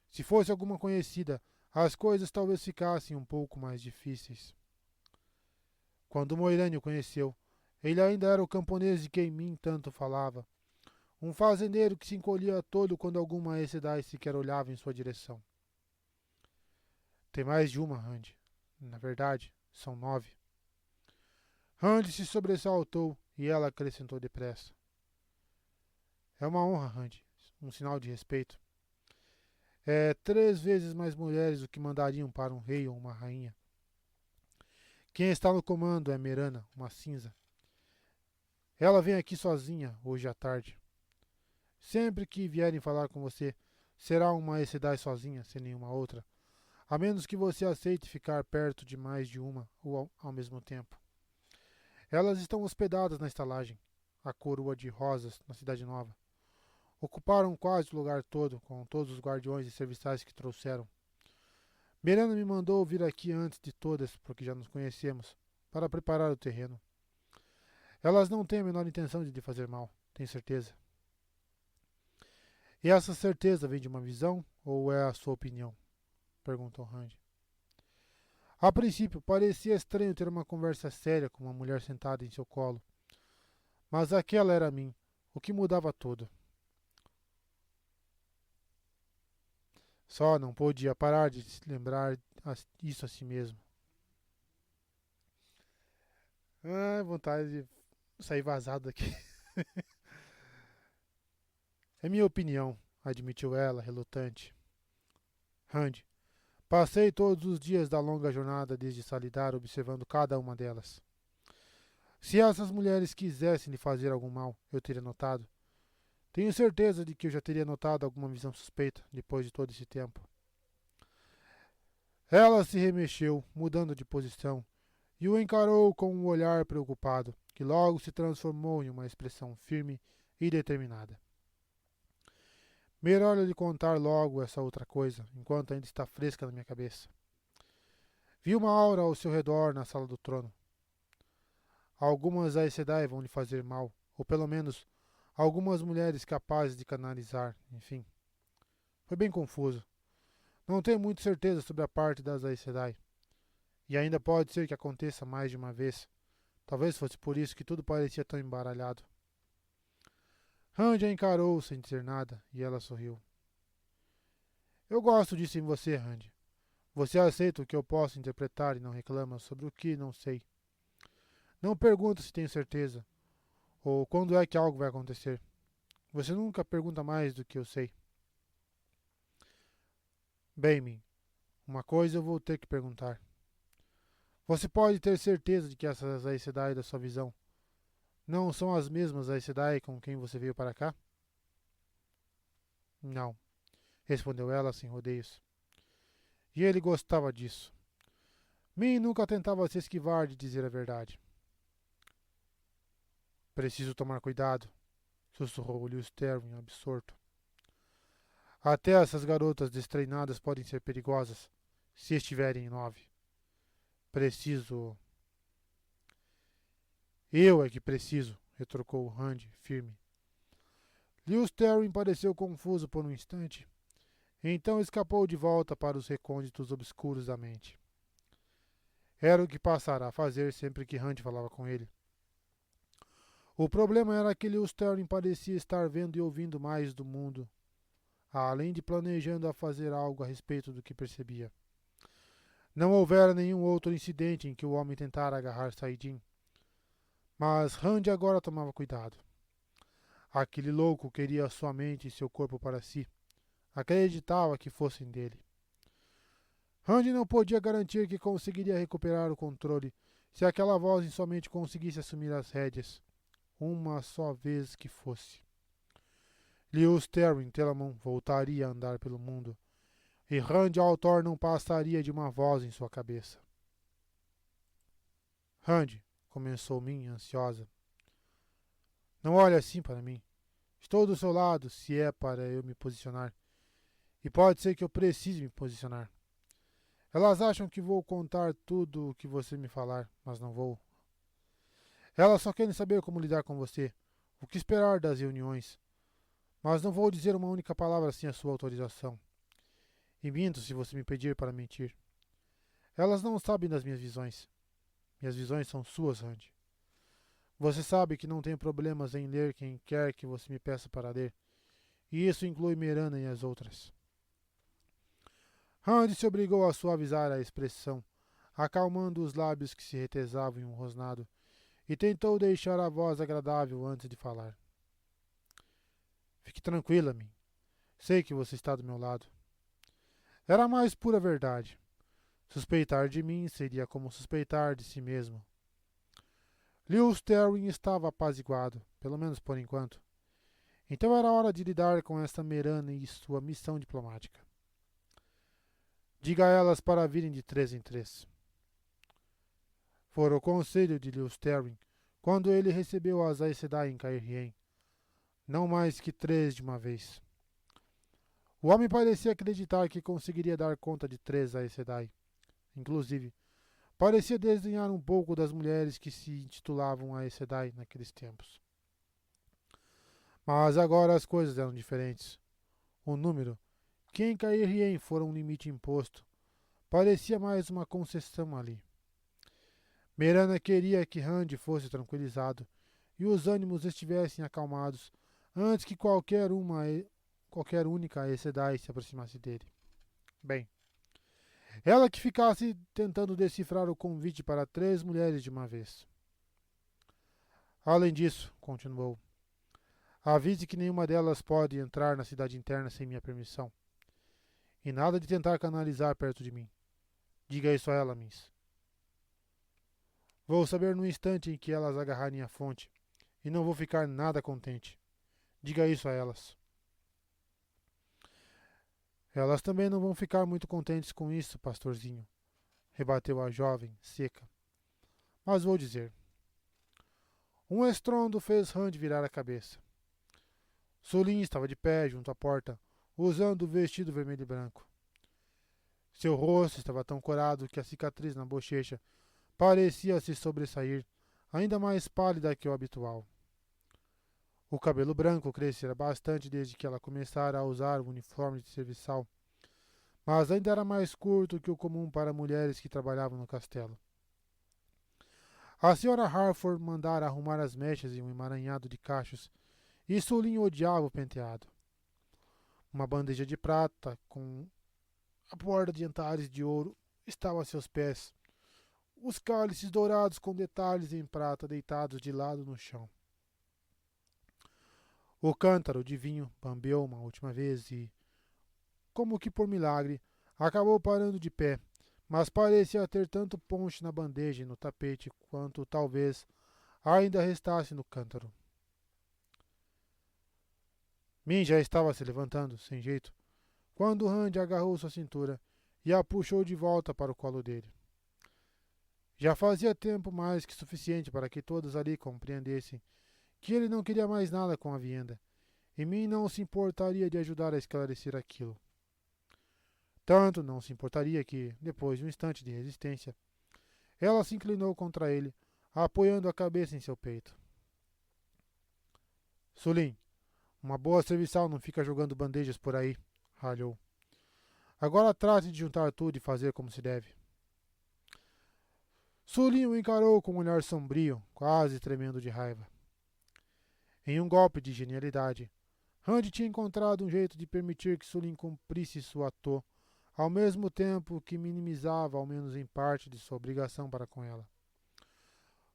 Se fosse alguma conhecida, as coisas talvez ficassem um pouco mais difíceis. Quando Moiraine o conheceu, ele ainda era o camponês de quem Min tanto falava, um fazendeiro que se encolhia todo quando alguma Aes Sedai sequer olhava em sua direção. Tem mais de uma, Randy. Na verdade, são 9. Randy se sobressaltou e ela acrescentou depressa. É uma honra, Randy. Um sinal de respeito. É 3 vezes mais mulheres do que mandariam para um rei ou uma rainha. Quem está no comando é Merana, uma cinza. Ela vem aqui sozinha, hoje à tarde. Sempre que vierem falar com você, será uma Aes Sedai sozinha, sem nenhuma outra, a menos que você aceite ficar perto de mais de uma ou ao mesmo tempo. Elas estão hospedadas na estalagem, a coroa de rosas, na Cidade Nova. Ocuparam quase o lugar todo, com todos os guardiões e serviçais que trouxeram. Miranda me mandou vir aqui antes de todas, porque já nos conhecemos, para preparar o terreno. Elas não têm a menor intenção de lhe fazer mal, tenho certeza. E essa certeza vem de uma visão ou é a sua opinião? Perguntou Randy. A princípio, parecia estranho ter uma conversa séria com uma mulher sentada em seu colo. Mas aquela era mim, o que mudava tudo. Só não podia parar de se lembrar isso a si mesmo. Vontade de sair vazado daqui. É minha opinião, admitiu ela, relutante. Randy, passei todos os dias da longa jornada desde Salidar observando cada uma delas. Se essas mulheres quisessem lhe fazer algum mal, eu teria notado. Tenho certeza de que eu já teria notado alguma visão suspeita depois de todo esse tempo. Ela se remexeu, mudando de posição, e o encarou com um olhar preocupado, que logo se transformou em uma expressão firme e determinada. Melhor lhe contar logo essa outra coisa, enquanto ainda está fresca na minha cabeça. Vi uma aura ao seu redor na sala do trono. Algumas Aes Sedai vão lhe fazer mal, ou pelo menos algumas mulheres capazes de canalizar, enfim. Foi bem confuso. Não tenho muita certeza sobre a parte das Aes Sedai. E ainda pode ser que aconteça mais de uma vez. Talvez fosse por isso que tudo parecia tão embaralhado. Randy a encarou sem dizer nada, e ela sorriu. Eu gosto disso em você, Randy. Você aceita o que eu posso interpretar e não reclama sobre o que não sei. Não pergunta se tenho certeza, ou quando é que algo vai acontecer. Você nunca pergunta mais do que eu sei. Bem, Min, uma coisa eu vou ter que perguntar. Você pode ter certeza de que essas Aes Sedai da sua visão não são as mesmas Aes Sedai com quem você veio para cá? Não, respondeu ela sem rodeios. E ele gostava disso. Min nunca tentava se esquivar de dizer a verdade. Preciso tomar cuidado, sussurrou Lewis Terwin, absorto. Até essas garotas destreinadas podem ser perigosas, se estiverem em 9. Preciso. Eu é que preciso, retrucou Randy, firme. Lewis Terwin pareceu confuso por um instante, então escapou de volta para os recônditos obscuros da mente. Era o que passara a fazer sempre que Randy falava com ele. O problema era que Lewis Terwin parecia estar vendo e ouvindo mais do mundo, além de planejando a fazer algo a respeito do que percebia. Não houvera nenhum outro incidente em que o homem tentara agarrar Saidin, mas Randy agora tomava cuidado. Aquele louco queria sua mente e seu corpo para si. Acreditava que fossem dele. Randy não podia garantir que conseguiria recuperar o controle se aquela voz em sua mente conseguisse assumir as rédeas, uma só vez que fosse. Lewis Terwin Telamon voltaria a andar pelo mundo, e Randy Altor não passaria de uma voz em sua cabeça. Randy, começou Min, ansiosa. Não olhe assim para mim. Estou do seu lado se é para eu me posicionar. E pode ser que eu precise me posicionar. Elas acham que vou contar tudo o que você me falar, mas não vou. Elas só querem saber como lidar com você, o que esperar das reuniões. Mas não vou dizer uma única palavra sem a sua autorização. E minto se você me pedir para mentir. Elas não sabem das minhas visões. Minhas visões são suas, Randy. Você sabe que não tenho problemas em ler quem quer que você me peça para ler. E isso inclui Miranda e as outras. Randy se obrigou a suavizar a expressão, acalmando os lábios que se retesavam em um rosnado, e tentou deixar a voz agradável antes de falar. Fique tranquila, Min. Sei que você está do meu lado. Era a mais pura verdade. Suspeitar de mim seria como suspeitar de si mesmo. Lewis Terwin estava apaziguado, pelo menos por enquanto. Então era hora de lidar com esta Merana e sua missão diplomática. Diga a elas para virem de 3 em 3. Fora o conselho de Lewis Terwin quando ele recebeu as Aes Sedai em Caerhien. Não mais que 3 de uma vez. O homem parecia acreditar que conseguiria dar conta de 3 Aes Sedai. Inclusive, parecia desdenhar um pouco das mulheres que se intitulavam Aes Sedai naqueles tempos. Mas agora as coisas eram diferentes. O número, que em Caerhien fora um limite imposto, parecia mais uma concessão ali. Merana queria que Randy fosse tranquilizado e os ânimos estivessem acalmados antes que qualquer única Aes Sedai se aproximasse dele. Bem, ela que ficasse tentando decifrar o convite para 3 mulheres de uma vez. Além disso, continuou, avise que nenhuma delas pode entrar na cidade interna sem minha permissão. E nada de tentar canalizar perto de mim. Diga isso a ela, Miss. Vou saber no instante em que elas agarrarem a fonte, e não vou ficar nada contente. Diga isso a elas. Elas também não vão ficar muito contentes com isso, pastorzinho, rebateu a jovem, seca. Mas vou dizer. Um estrondo fez Rand virar a cabeça. Sulin estava de pé junto à porta, usando o vestido vermelho e branco. Seu rosto estava tão corado que a cicatriz na bochecha parecia se sobressair, ainda mais pálida que o habitual. O cabelo branco crescera bastante desde que ela começara a usar o uniforme de serviçal, mas ainda era mais curto que o comum para mulheres que trabalhavam no castelo. A senhora Harford mandara arrumar as mechas em um emaranhado de cachos, e Sulin odiava o penteado. Uma bandeja de prata com a borda de antares de ouro estava a seus pés, os cálices dourados com detalhes em prata deitados de lado no chão. O cântaro de vinho bambeou uma última vez e, como que por milagre, acabou parando de pé, mas parecia ter tanto ponche na bandeja e no tapete quanto talvez ainda restasse no cântaro. Min já estava se levantando, sem jeito, quando Rand agarrou sua cintura e a puxou de volta para o colo dele. Já fazia tempo mais que suficiente para que todos ali compreendessem que ele não queria mais nada com a Vienda, e Min não se importaria de ajudar a esclarecer aquilo. Tanto não se importaria que, depois de um instante de resistência, ela se inclinou contra ele, apoiando a cabeça em seu peito. Sulin, uma boa serviçal não fica jogando bandejas por aí, ralhou. Agora trate de juntar tudo e fazer como se deve. Sulin o encarou com um olhar sombrio, quase tremendo de raiva. Em um golpe de genialidade, Rand tinha encontrado um jeito de permitir que Sulin cumprisse sua ato, ao mesmo tempo que minimizava, ao menos em parte, de sua obrigação para com ela.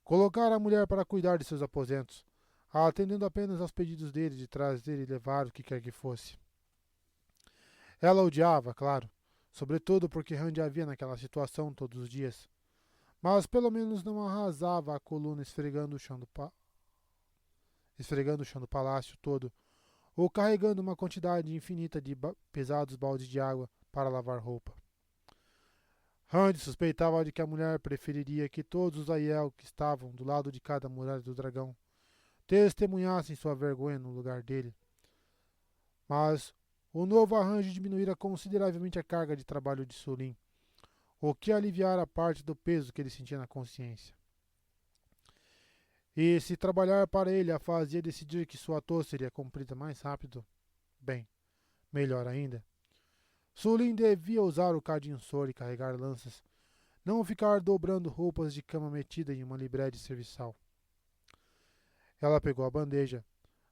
Colocar a mulher para cuidar de seus aposentos, atendendo apenas aos pedidos dele de trazer e levar o que quer que fosse. Ela odiava, claro, sobretudo porque Rand a via naquela situação todos os dias, mas pelo menos não arrasava a coluna esfregando o chão do palácio todo, ou carregando uma quantidade infinita de pesados baldes de água para lavar roupa. Rand suspeitava de que a mulher preferiria que todos os Aiel que estavam do lado de cada muralha do dragão testemunhassem sua vergonha no lugar dele. Mas o novo arranjo diminuíra consideravelmente a carga de trabalho de Sulin, o que aliviara parte do peso que ele sentia na consciência. E se trabalhar para ele a fazia decidir que sua ato seria cumprida mais rápido, bem, melhor ainda. Sulin devia usar o cadinho-sor e carregar lanças, não ficar dobrando roupas de cama metida em uma libré de serviçal. Ela pegou a bandeja,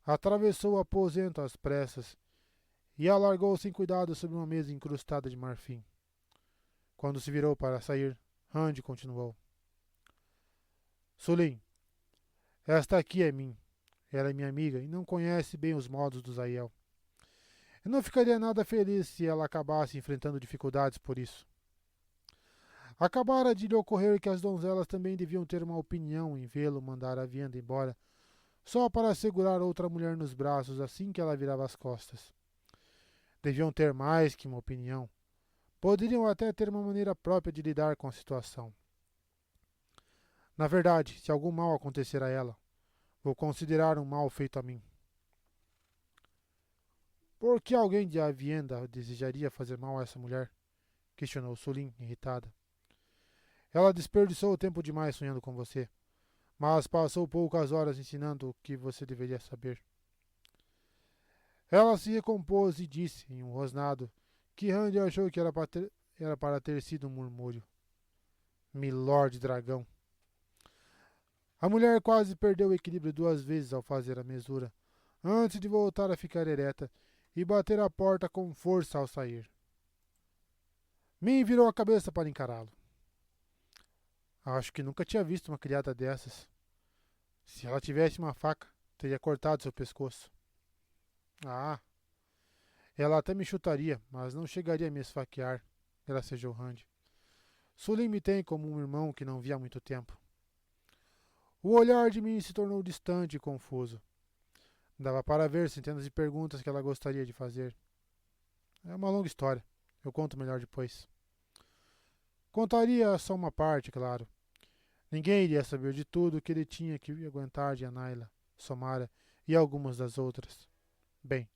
atravessou o aposento às pressas e a largou sem cuidado sobre uma mesa incrustada de marfim. Quando se virou para sair, Rand continuou. Sulin, esta aqui é Min. Ela é minha amiga e não conhece bem os modos dos Aiel. Eu não ficaria nada feliz se ela acabasse enfrentando dificuldades por isso. Acabara de lhe ocorrer que as donzelas também deviam ter uma opinião em vê-lo mandar a Vienda embora, só para segurar outra mulher nos braços assim que ela virava as costas. Deviam ter mais que uma opinião. Poderiam até ter uma maneira própria de lidar com a situação. Na verdade, se algum mal acontecer a ela, vou considerar um mal feito a mim. Por que alguém de Avienda desejaria fazer mal a essa mulher? Questionou Sulin, irritada. Ela desperdiçou tempo demais sonhando com você, mas passou poucas horas ensinando o que você deveria saber. Ela se recompôs e disse, em um rosnado, que Rand achou que era para ter sido um murmúrio. Milord Dragão. A mulher quase perdeu o equilíbrio 2 vezes ao fazer a mesura, antes de voltar a ficar ereta e bater a porta com força ao sair. Min virou a cabeça para encará-lo. Acho que nunca tinha visto uma criada dessas. Se ela tivesse uma faca, teria cortado seu pescoço. Ah, ela até me chutaria, mas não chegaria a me esfaquear, gracejou Rand. Sulin me tem como um irmão que não via há muito tempo. O olhar de mim se tornou distante e confuso. Dava para ver centenas de perguntas que ela gostaria de fazer. É uma longa história. Eu conto melhor depois. Contaria só uma parte, claro. Ninguém iria saber de tudo que ele tinha que aguentar de Anaila, Somara e algumas das outras. Bem,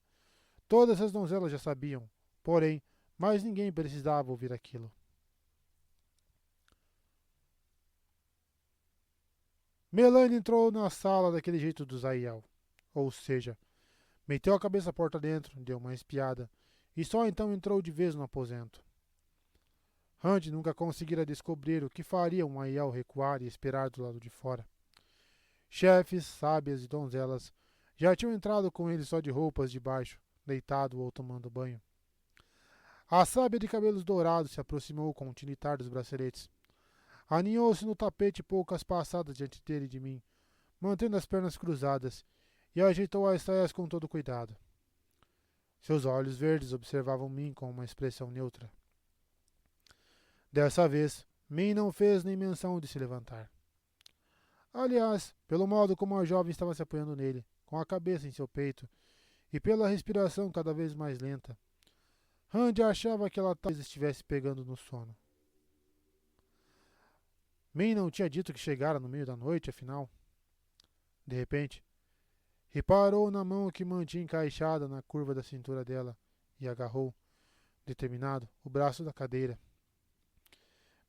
todas as donzelas já sabiam, porém, mais ninguém precisava ouvir aquilo. Melanie entrou na sala daquele jeito do Zaiel. Ou seja, meteu a cabeça porta dentro, deu uma espiada, e só então entrou de vez no aposento. Randy nunca conseguira descobrir o que faria um Aiel recuar e esperar do lado de fora. Chefes, sábias e donzelas já tinham entrado com ele só de roupas de baixo, deitado ou tomando banho. A sábia de cabelos dourados se aproximou com o tinitar dos braceletes. Aninhou-se no tapete poucas passadas diante dele e de mim, mantendo as pernas cruzadas, e ajeitou as saias com todo cuidado. Seus olhos verdes observavam Min com uma expressão neutra. Dessa vez, Min não fez nem menção de se levantar. Aliás, pelo modo como a jovem estava se apoiando nele, com a cabeça em seu peito, e pela respiração cada vez mais lenta, Randy achava que ela talvez estivesse pegando no sono. Min não tinha dito que chegara no meio da noite, afinal. De repente, reparou na mão que mantinha encaixada na curva da cintura dela e agarrou, determinado, o braço da cadeira.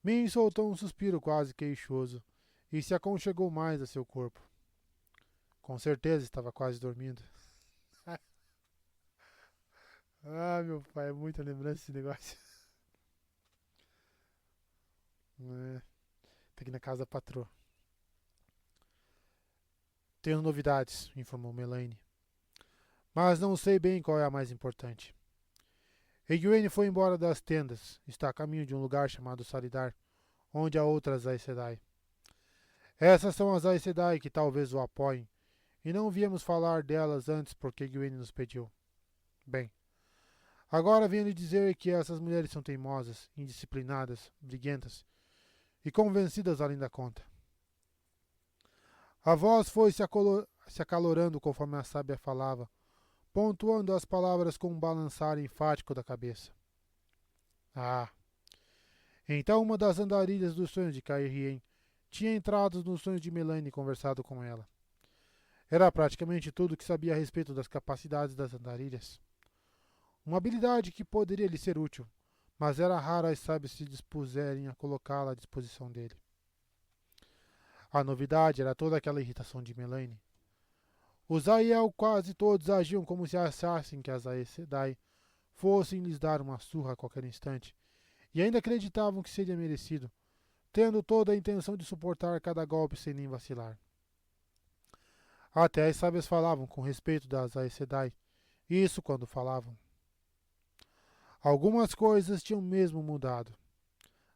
Min soltou um suspiro quase queixoso e se aconchegou mais a seu corpo. Com certeza estava quase dormindo. Ah, meu pai, é muita lembrança desse negócio. É, tem que ir na casa da patroa. Tenho novidades, informou Melaine. Mas não sei bem qual é a mais importante. Egwene foi embora das tendas. Está a caminho de um lugar chamado Salidar, onde há outras Aes Sedai. Essas são as Aes Sedai que talvez o apoiem, e não viemos falar delas antes porque Egwene nos pediu. Bem, agora venho lhe dizer que essas mulheres são teimosas, indisciplinadas, briguentas e convencidas além da conta. A voz foi se acalorando conforme a sábia falava, pontuando as palavras com um balançar enfático da cabeça. Ah! Então uma das andarilhas dos sonhos de Cairhien tinha entrado nos sonhos de Melaine e conversado com ela. Era praticamente tudo o que sabia a respeito das capacidades das andarilhas. Uma habilidade que poderia lhe ser útil, mas era raro as sábias se dispuserem a colocá-la à disposição dele. A novidade era toda aquela irritação de Melaine. Os Aiel quase todos agiam como se achassem que as Aes Sedai fossem lhes dar uma surra a qualquer instante, e ainda acreditavam que seria merecido, tendo toda a intenção de suportar cada golpe sem nem vacilar. Até as sábias falavam com respeito das Aes Sedai, isso quando falavam. Algumas coisas tinham mesmo mudado.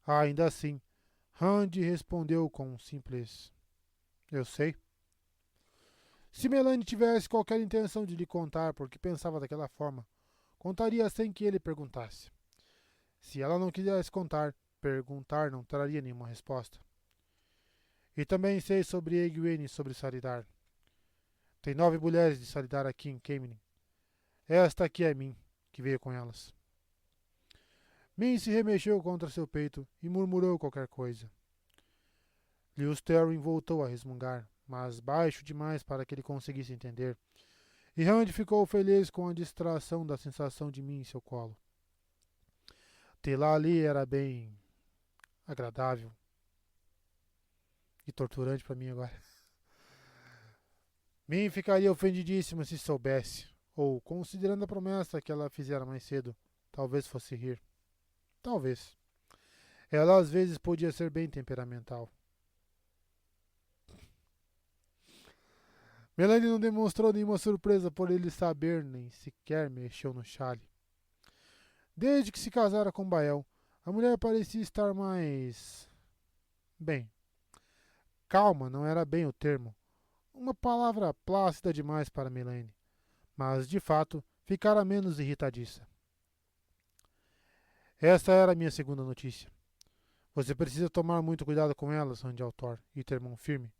Ainda assim, Randy respondeu com um simples "Eu sei". Se Melanie tivesse qualquer intenção de lhe contar por que pensava daquela forma, contaria sem que ele perguntasse. Se ela não quisesse contar, perguntar não traria nenhuma resposta. E também sei sobre Egwene e sobre Salidar. Tem 9 mulheres de Salidar aqui em Caemlyn. Esta aqui é Min, que veio com elas. Min se remexeu contra seu peito e murmurou qualquer coisa. Lewis Terry voltou a resmungar, mas baixo demais para que ele conseguisse entender, e Randy ficou feliz com a distração da sensação de Min em seu colo. Tê-la ali era bem agradável e torturante para mim agora. Min ficaria ofendidíssima se soubesse, ou, considerando a promessa que ela fizera mais cedo, talvez fosse rir. Talvez. Ela às vezes podia ser bem temperamental. Melanie não demonstrou nenhuma surpresa por ele saber, nem sequer mexeu no chale. Desde que se casara com Bael, a mulher parecia estar mais... Bem, calma não era bem o termo. Uma palavra plácida demais para Melanie. Mas, de fato, ficara menos irritadiça. Esta era a minha segunda notícia. Você precisa tomar muito cuidado com elas, Randy Altor, e ter mão firme.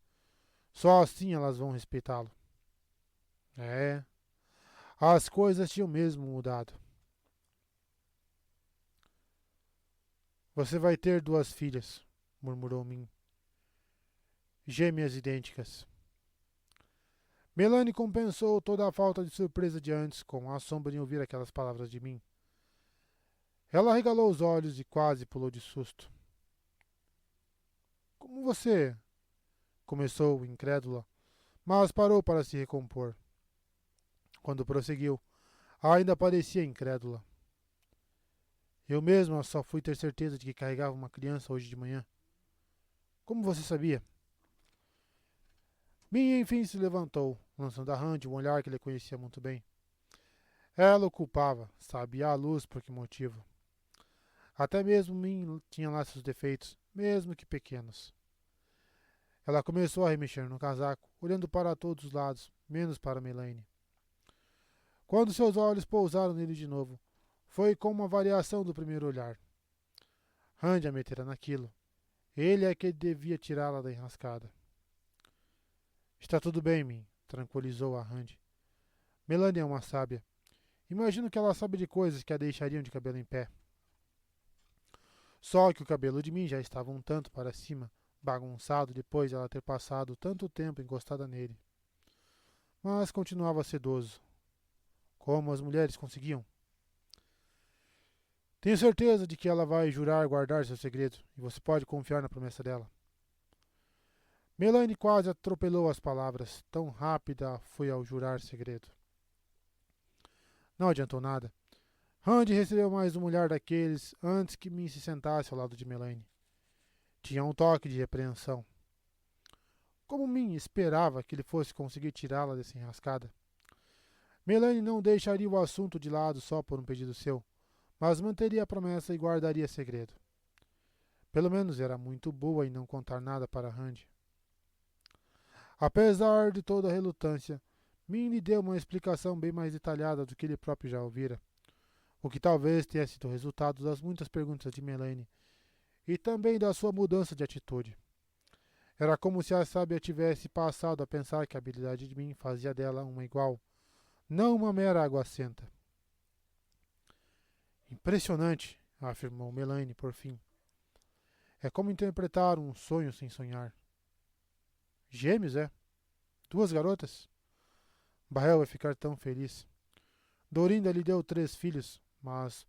Só assim elas vão respeitá-lo. É, as coisas tinham mesmo mudado. Você vai ter 2 filhas, murmurou Min. Gêmeas idênticas. Melanie compensou toda a falta de surpresa de antes com a assombro em ouvir aquelas palavras de Min. Ela arregalou os olhos e quase pulou de susto. Como você? Começou, incrédula, mas parou para se recompor. Quando prosseguiu, ainda parecia incrédula. Eu mesma só fui ter certeza de que carregava uma criança hoje de manhã. Como você sabia? Minha enfim se levantou, lançando a Randy um olhar que ele conhecia muito bem. Ela o culpava, sabia à luz por que motivo. Até mesmo Min tinha lá seus defeitos, mesmo que pequenos. Ela começou a remexer no casaco, olhando para todos os lados, menos para Melanie. Quando seus olhos pousaram nele de novo, foi com uma variação do primeiro olhar. Randy a metera naquilo. Ele é que devia tirá-la da enrascada. Está tudo bem, Min, tranquilizou a Randy. Melanie é uma sábia. Imagino que ela sabe de coisas que a deixariam de cabelo em pé. Só que o cabelo de Min já estava um tanto para cima, bagunçado depois de ela ter passado tanto tempo encostada nele. Mas continuava sedoso. Como as mulheres conseguiam? Tenho certeza de que ela vai jurar guardar seu segredo, e você pode confiar na promessa dela. Melanie quase atropelou as palavras, tão rápida foi ao jurar segredo. Não adiantou nada. Randy recebeu mais um olhar daqueles antes que Min se sentasse ao lado de Melanie. Tinha um toque de repreensão. Como Min esperava que ele fosse conseguir tirá-la dessa enrascada? Melanie não deixaria o assunto de lado só por um pedido seu, mas manteria a promessa e guardaria segredo. Pelo menos era muito boa em não contar nada para Randy. Apesar de toda a relutância, Min lhe deu uma explicação bem mais detalhada do que ele próprio já ouvira, o que talvez tenha sido resultado das muitas perguntas de Melanie e também da sua mudança de atitude. Era como se a sábia tivesse passado a pensar que a habilidade de Min fazia dela uma igual, não uma mera aguacenta. Impressionante, afirmou Melanie por fim. É como interpretar um sonho sem sonhar. Gêmeos, é? 2 garotas? Barrel vai ficar tão feliz. Dorinda lhe deu 3 filhos, mas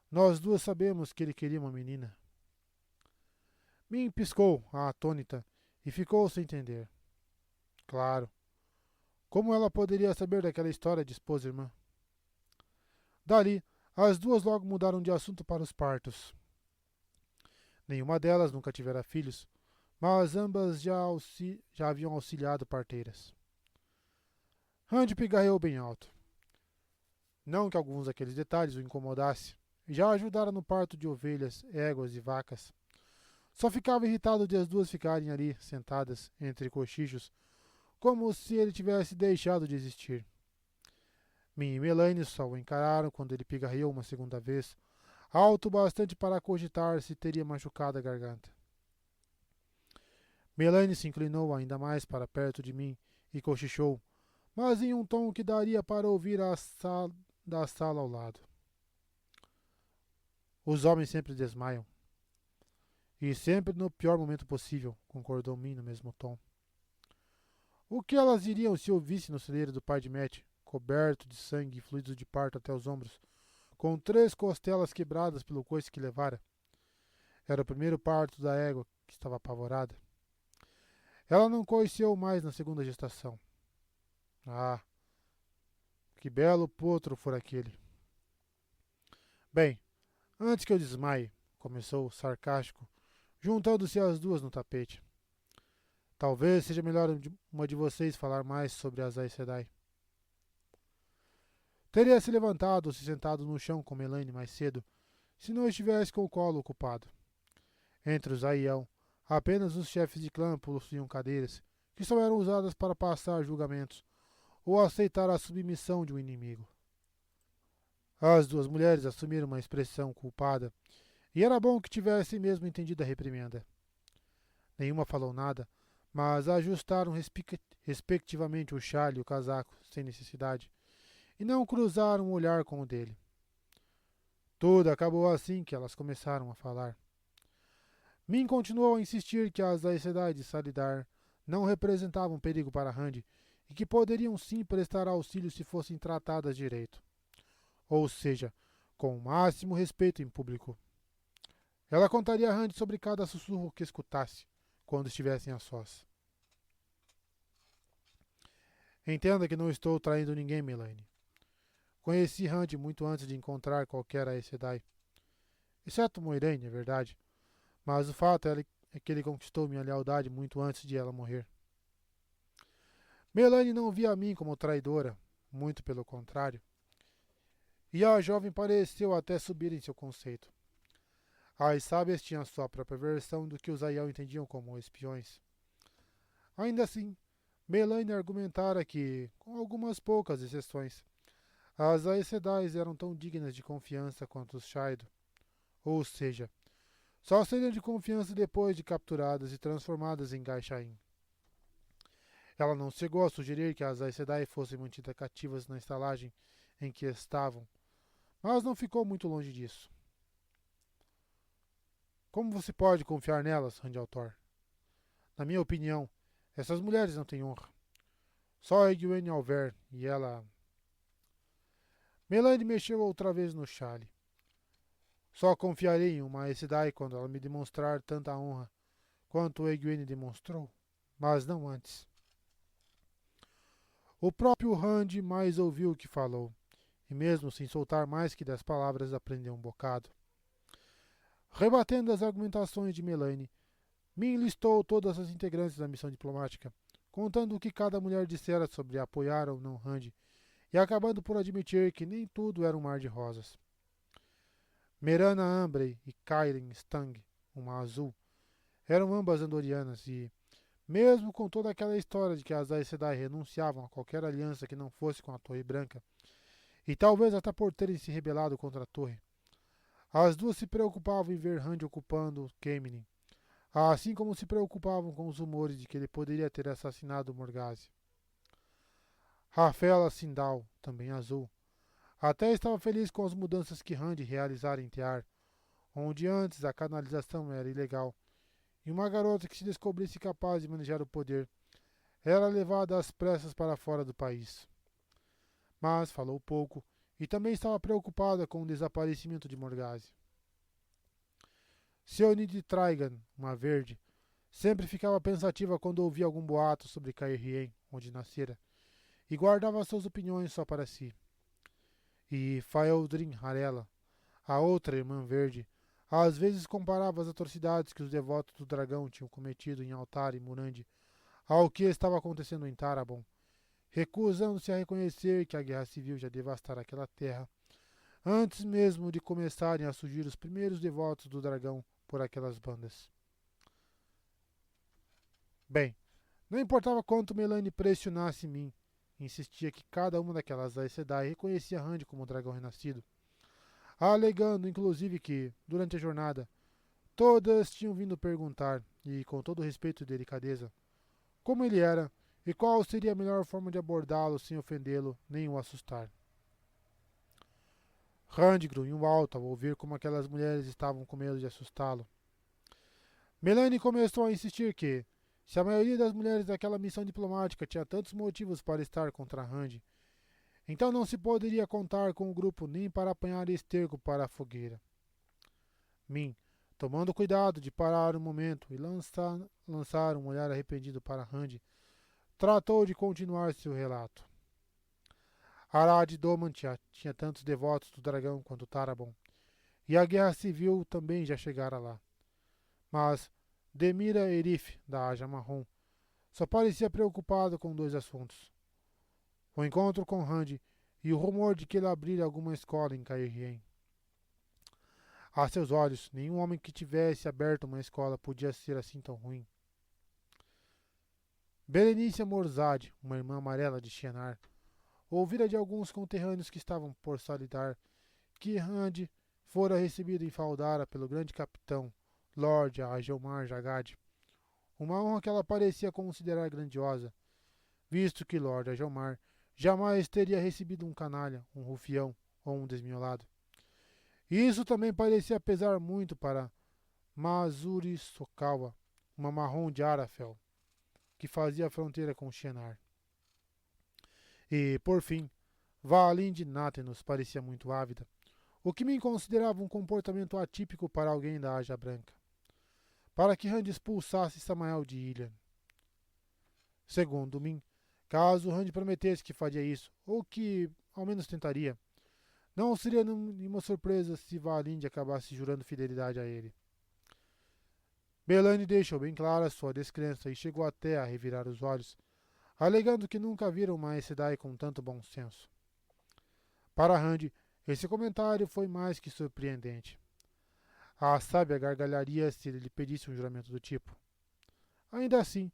nós duas sabemos que ele queria uma menina. Min piscou, atônita, e ficou sem entender. Claro. Como ela poderia saber daquela história de esposa e irmã? Dali, as duas logo mudaram de assunto para os partos. Nenhuma delas nunca tivera filhos, mas ambas já haviam auxiliado parteiras. Randy pigarreou bem alto. Não que alguns daqueles detalhes o incomodasse, já ajudara no parto de ovelhas, éguas e vacas. Só ficava irritado de as duas ficarem ali, sentadas, entre cochichos, como se ele tivesse deixado de existir. Min e Melanie só o encararam quando ele pigarreou uma segunda vez, alto bastante para cogitar se teria machucado a garganta. Melanie se inclinou ainda mais para perto de mim e cochichou, mas em um tom que daria para ouvir da sala ao lado. Os homens sempre desmaiam. E sempre no pior momento possível, concordou Min no mesmo tom. O que elas diriam se ouvissem no celeiro do pai de Matt, coberto de sangue e fluidos de parto até os ombros, com 3 costelas quebradas pelo coice que levara? Era o primeiro parto da égua que estava apavorada. Ela não coiceou mais na segunda gestação. Ah, que belo potro fora aquele. Bem, antes que eu desmaie, começou sarcástico, juntando-se as duas no tapete. Talvez seja melhor uma de vocês falar mais sobre as Aes Sedai. Teria se levantado ou se sentado no chão com Melanie mais cedo, se não estivesse com o colo ocupado. Entre os Aiel, apenas os chefes de clã possuíam cadeiras, que só eram usadas para passar julgamentos ou aceitar a submissão de um inimigo. As duas mulheres assumiram uma expressão culpada, e era bom que tivessem mesmo entendido a reprimenda. Nenhuma falou nada, mas ajustaram respectivamente o chale e o casaco, sem necessidade, e não cruzaram o olhar com o dele. Tudo acabou assim que elas começaram a falar. Min continuou a insistir que as Aes Sedai de Salidar não representavam perigo para Rand e que poderiam sim prestar auxílio se fossem tratadas direito, ou seja, com o máximo respeito em público. Ela contaria a Rand sobre cada sussurro que escutasse quando estivessem a sós. Entenda que não estou traindo ninguém, Melaine. Conheci Rand muito antes de encontrar qualquer Aes Sedai. Exceto Moiraine, é verdade. Mas o fato é que ele conquistou minha lealdade muito antes de ela morrer. Melaine não via a mim como traidora, muito pelo contrário. E a jovem pareceu até subir em seu conceito. As sábias tinham sua própria versão do que os Aiel entendiam como espiões. Ainda assim, Melaine argumentara que, com algumas poucas exceções, as Aes Sedai eram tão dignas de confiança quanto os Shaido. Ou seja, só seriam de confiança depois de capturadas e transformadas em Gaichain. Ela não chegou a sugerir que as Aes Sedai fossem mantidas cativas na estalagem em que estavam, mas não ficou muito longe disso. Como você pode confiar nelas, Rand al'Thor? Na minha opinião, essas mulheres não têm honra. Só a Egwene Alver e ela... Melaine mexeu outra vez no chale. Só confiarei em uma Aes Sedai quando ela me demonstrar tanta honra quanto Egwene demonstrou, mas não antes. O próprio Rand mais ouviu o que falou, e mesmo sem soltar mais que 10 palavras, aprendeu um bocado. Rebatendo as argumentações de Melaine, Min listou todas as integrantes da missão diplomática, contando o que cada mulher dissera sobre apoiar ou não Rand, e acabando por admitir que nem tudo era um mar de rosas. Merana Ambrey e Kairen Stang, uma azul, eram ambas andorianas e, mesmo com toda aquela história de que as Aes Sedai renunciavam a qualquer aliança que não fosse com a Torre Branca, e talvez até por terem se rebelado contra a Torre, as duas se preocupavam em ver Rand ocupando Kemenin, assim como se preocupavam com os rumores de que ele poderia ter assassinado Morgase. Rafela Sindal, também azul, até estava feliz com as mudanças que Rand realizara em Tear, onde antes a canalização era ilegal, e uma garota que se descobrisse capaz de manejar o poder era levada às pressas para fora do país. Mas falou pouco e também estava preocupada com o desaparecimento de Morgase. Seonid Traigan, uma verde, sempre ficava pensativa quando ouvia algum boato sobre Caerhien, onde nascera, e guardava suas opiniões só para si. E Faeldrin Harela, a outra irmã verde, às vezes comparava as atrocidades que os devotos do dragão tinham cometido em Altar e Murandi ao que estava acontecendo em Tarabon, recusando-se a reconhecer que a guerra civil já devastara aquela terra, antes mesmo de começarem a surgir os primeiros devotos do dragão por aquelas bandas. Bem, não importava quanto Melaine pressionasse mim, insistia que cada uma daquelas Aes Sedai reconhecia Rand como dragão renascido, alegando inclusive que, durante a jornada, todas tinham vindo perguntar, e com todo respeito e delicadeza, como ele era e qual seria a melhor forma de abordá-lo sem ofendê-lo nem o assustar. Rand grunhiu alto ao ouvir como aquelas mulheres estavam com medo de assustá-lo. Melaine começou a insistir que, se a maioria das mulheres daquela missão diplomática tinha tantos motivos para estar contra Rand, então não se poderia contar com o grupo nem para apanhar esterco para a fogueira. Min, tomando cuidado de parar um momento e lançar um olhar arrependido para Rand, tratou de continuar seu relato. Arad Doman tinha tantos devotos do dragão quanto Tarabon, e a guerra civil também já chegara lá. Mas Demira Erif, da Aja Marrom, só parecia preocupado com 2 assuntos: o encontro com Rand e o rumor de que ele abrira alguma escola em Caerhien. A seus olhos, nenhum homem que tivesse aberto uma escola podia ser assim tão ruim. Berenice Morzad, uma irmã amarela de Shienar, ouvira de alguns conterrâneos que estavam por Salidar que Rand fora recebido em Faldara pelo grande capitão Lord Agelmar Jagad, uma honra que ela parecia considerar grandiosa, visto que Lord Agelmar jamais teria recebido um canalha, um rufião ou um desmiolado. E isso também parecia pesar muito para Masuri Sokawa, uma marrom de Arafel, que fazia a fronteira com Shenar. E, por fim, Valin de Nátenos parecia muito ávida, o que me considerava um comportamento atípico para alguém da Aja Branca, para que Rand expulsasse Samael de Ilian. Segundo mim, caso Rand prometesse que faria isso, ou que ao menos tentaria, não seria nenhuma surpresa se Valinde acabasse jurando fidelidade a ele. Belane deixou bem clara sua descrença e chegou até a revirar os olhos, alegando que nunca viram uma Aes Sedai com tanto bom senso. Para Rand, esse comentário foi mais que surpreendente. A sábia gargalharia se ele lhe pedisse um juramento do tipo. Ainda assim,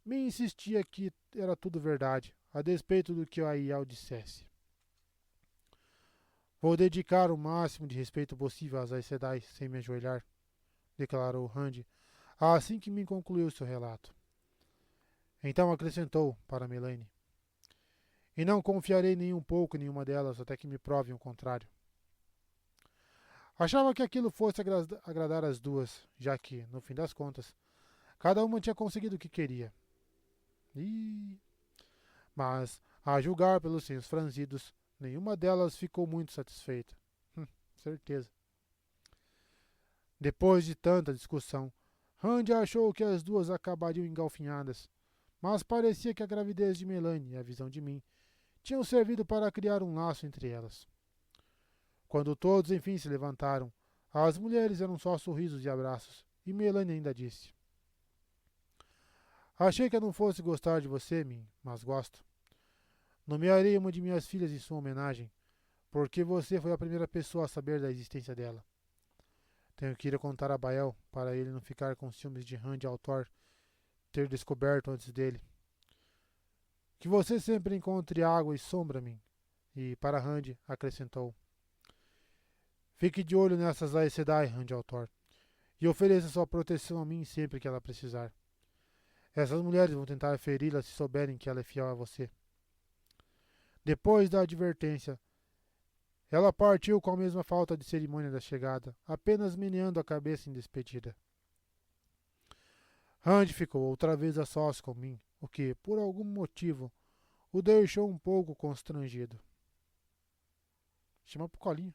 me insistia que era tudo verdade, a despeito do que a Aiel dissesse. Vou dedicar o máximo de respeito possível às Aes Sedai sem me ajoelhar, declarou Rand, assim que me concluiu seu relato. Então acrescentou para Melaine. E não confiarei nem um pouco em nenhuma delas até que me provem o contrário. Achava que aquilo fosse agradar as duas, já que, no fim das contas, cada uma tinha conseguido o que queria. Mas, a julgar pelos senhos franzidos, nenhuma delas ficou muito satisfeita. Certeza. Depois de tanta discussão, Rand achou que as duas acabariam engalfinhadas, mas parecia que a gravidez de Melaine e a visão de mim tinham servido para criar um laço entre elas. Quando todos enfim se levantaram, as mulheres eram só sorrisos e abraços, e Melaine ainda disse: Achei que eu não fosse gostar de você, Min, mas gosto. Nomearei uma de minhas filhas em sua homenagem, porque você foi a primeira pessoa a saber da existência dela. Tenho que ir contar a Bael, para ele não ficar com ciúmes de Rand Altor ter descoberto antes dele. Que você sempre encontre água e sombra, Min. E, para Rand, acrescentou: Fique de olho nessas Aes Sedai, Rand Altor, e ofereça sua proteção a mim sempre que ela precisar. Essas mulheres vão tentar feri-la se souberem que ela é fiel a você. Depois da advertência, ela partiu com a mesma falta de cerimônia da chegada, apenas meneando a cabeça em despedida. Rand ficou outra vez a sós com mim, o que, por algum motivo, o deixou um pouco constrangido. Chama pro colinho.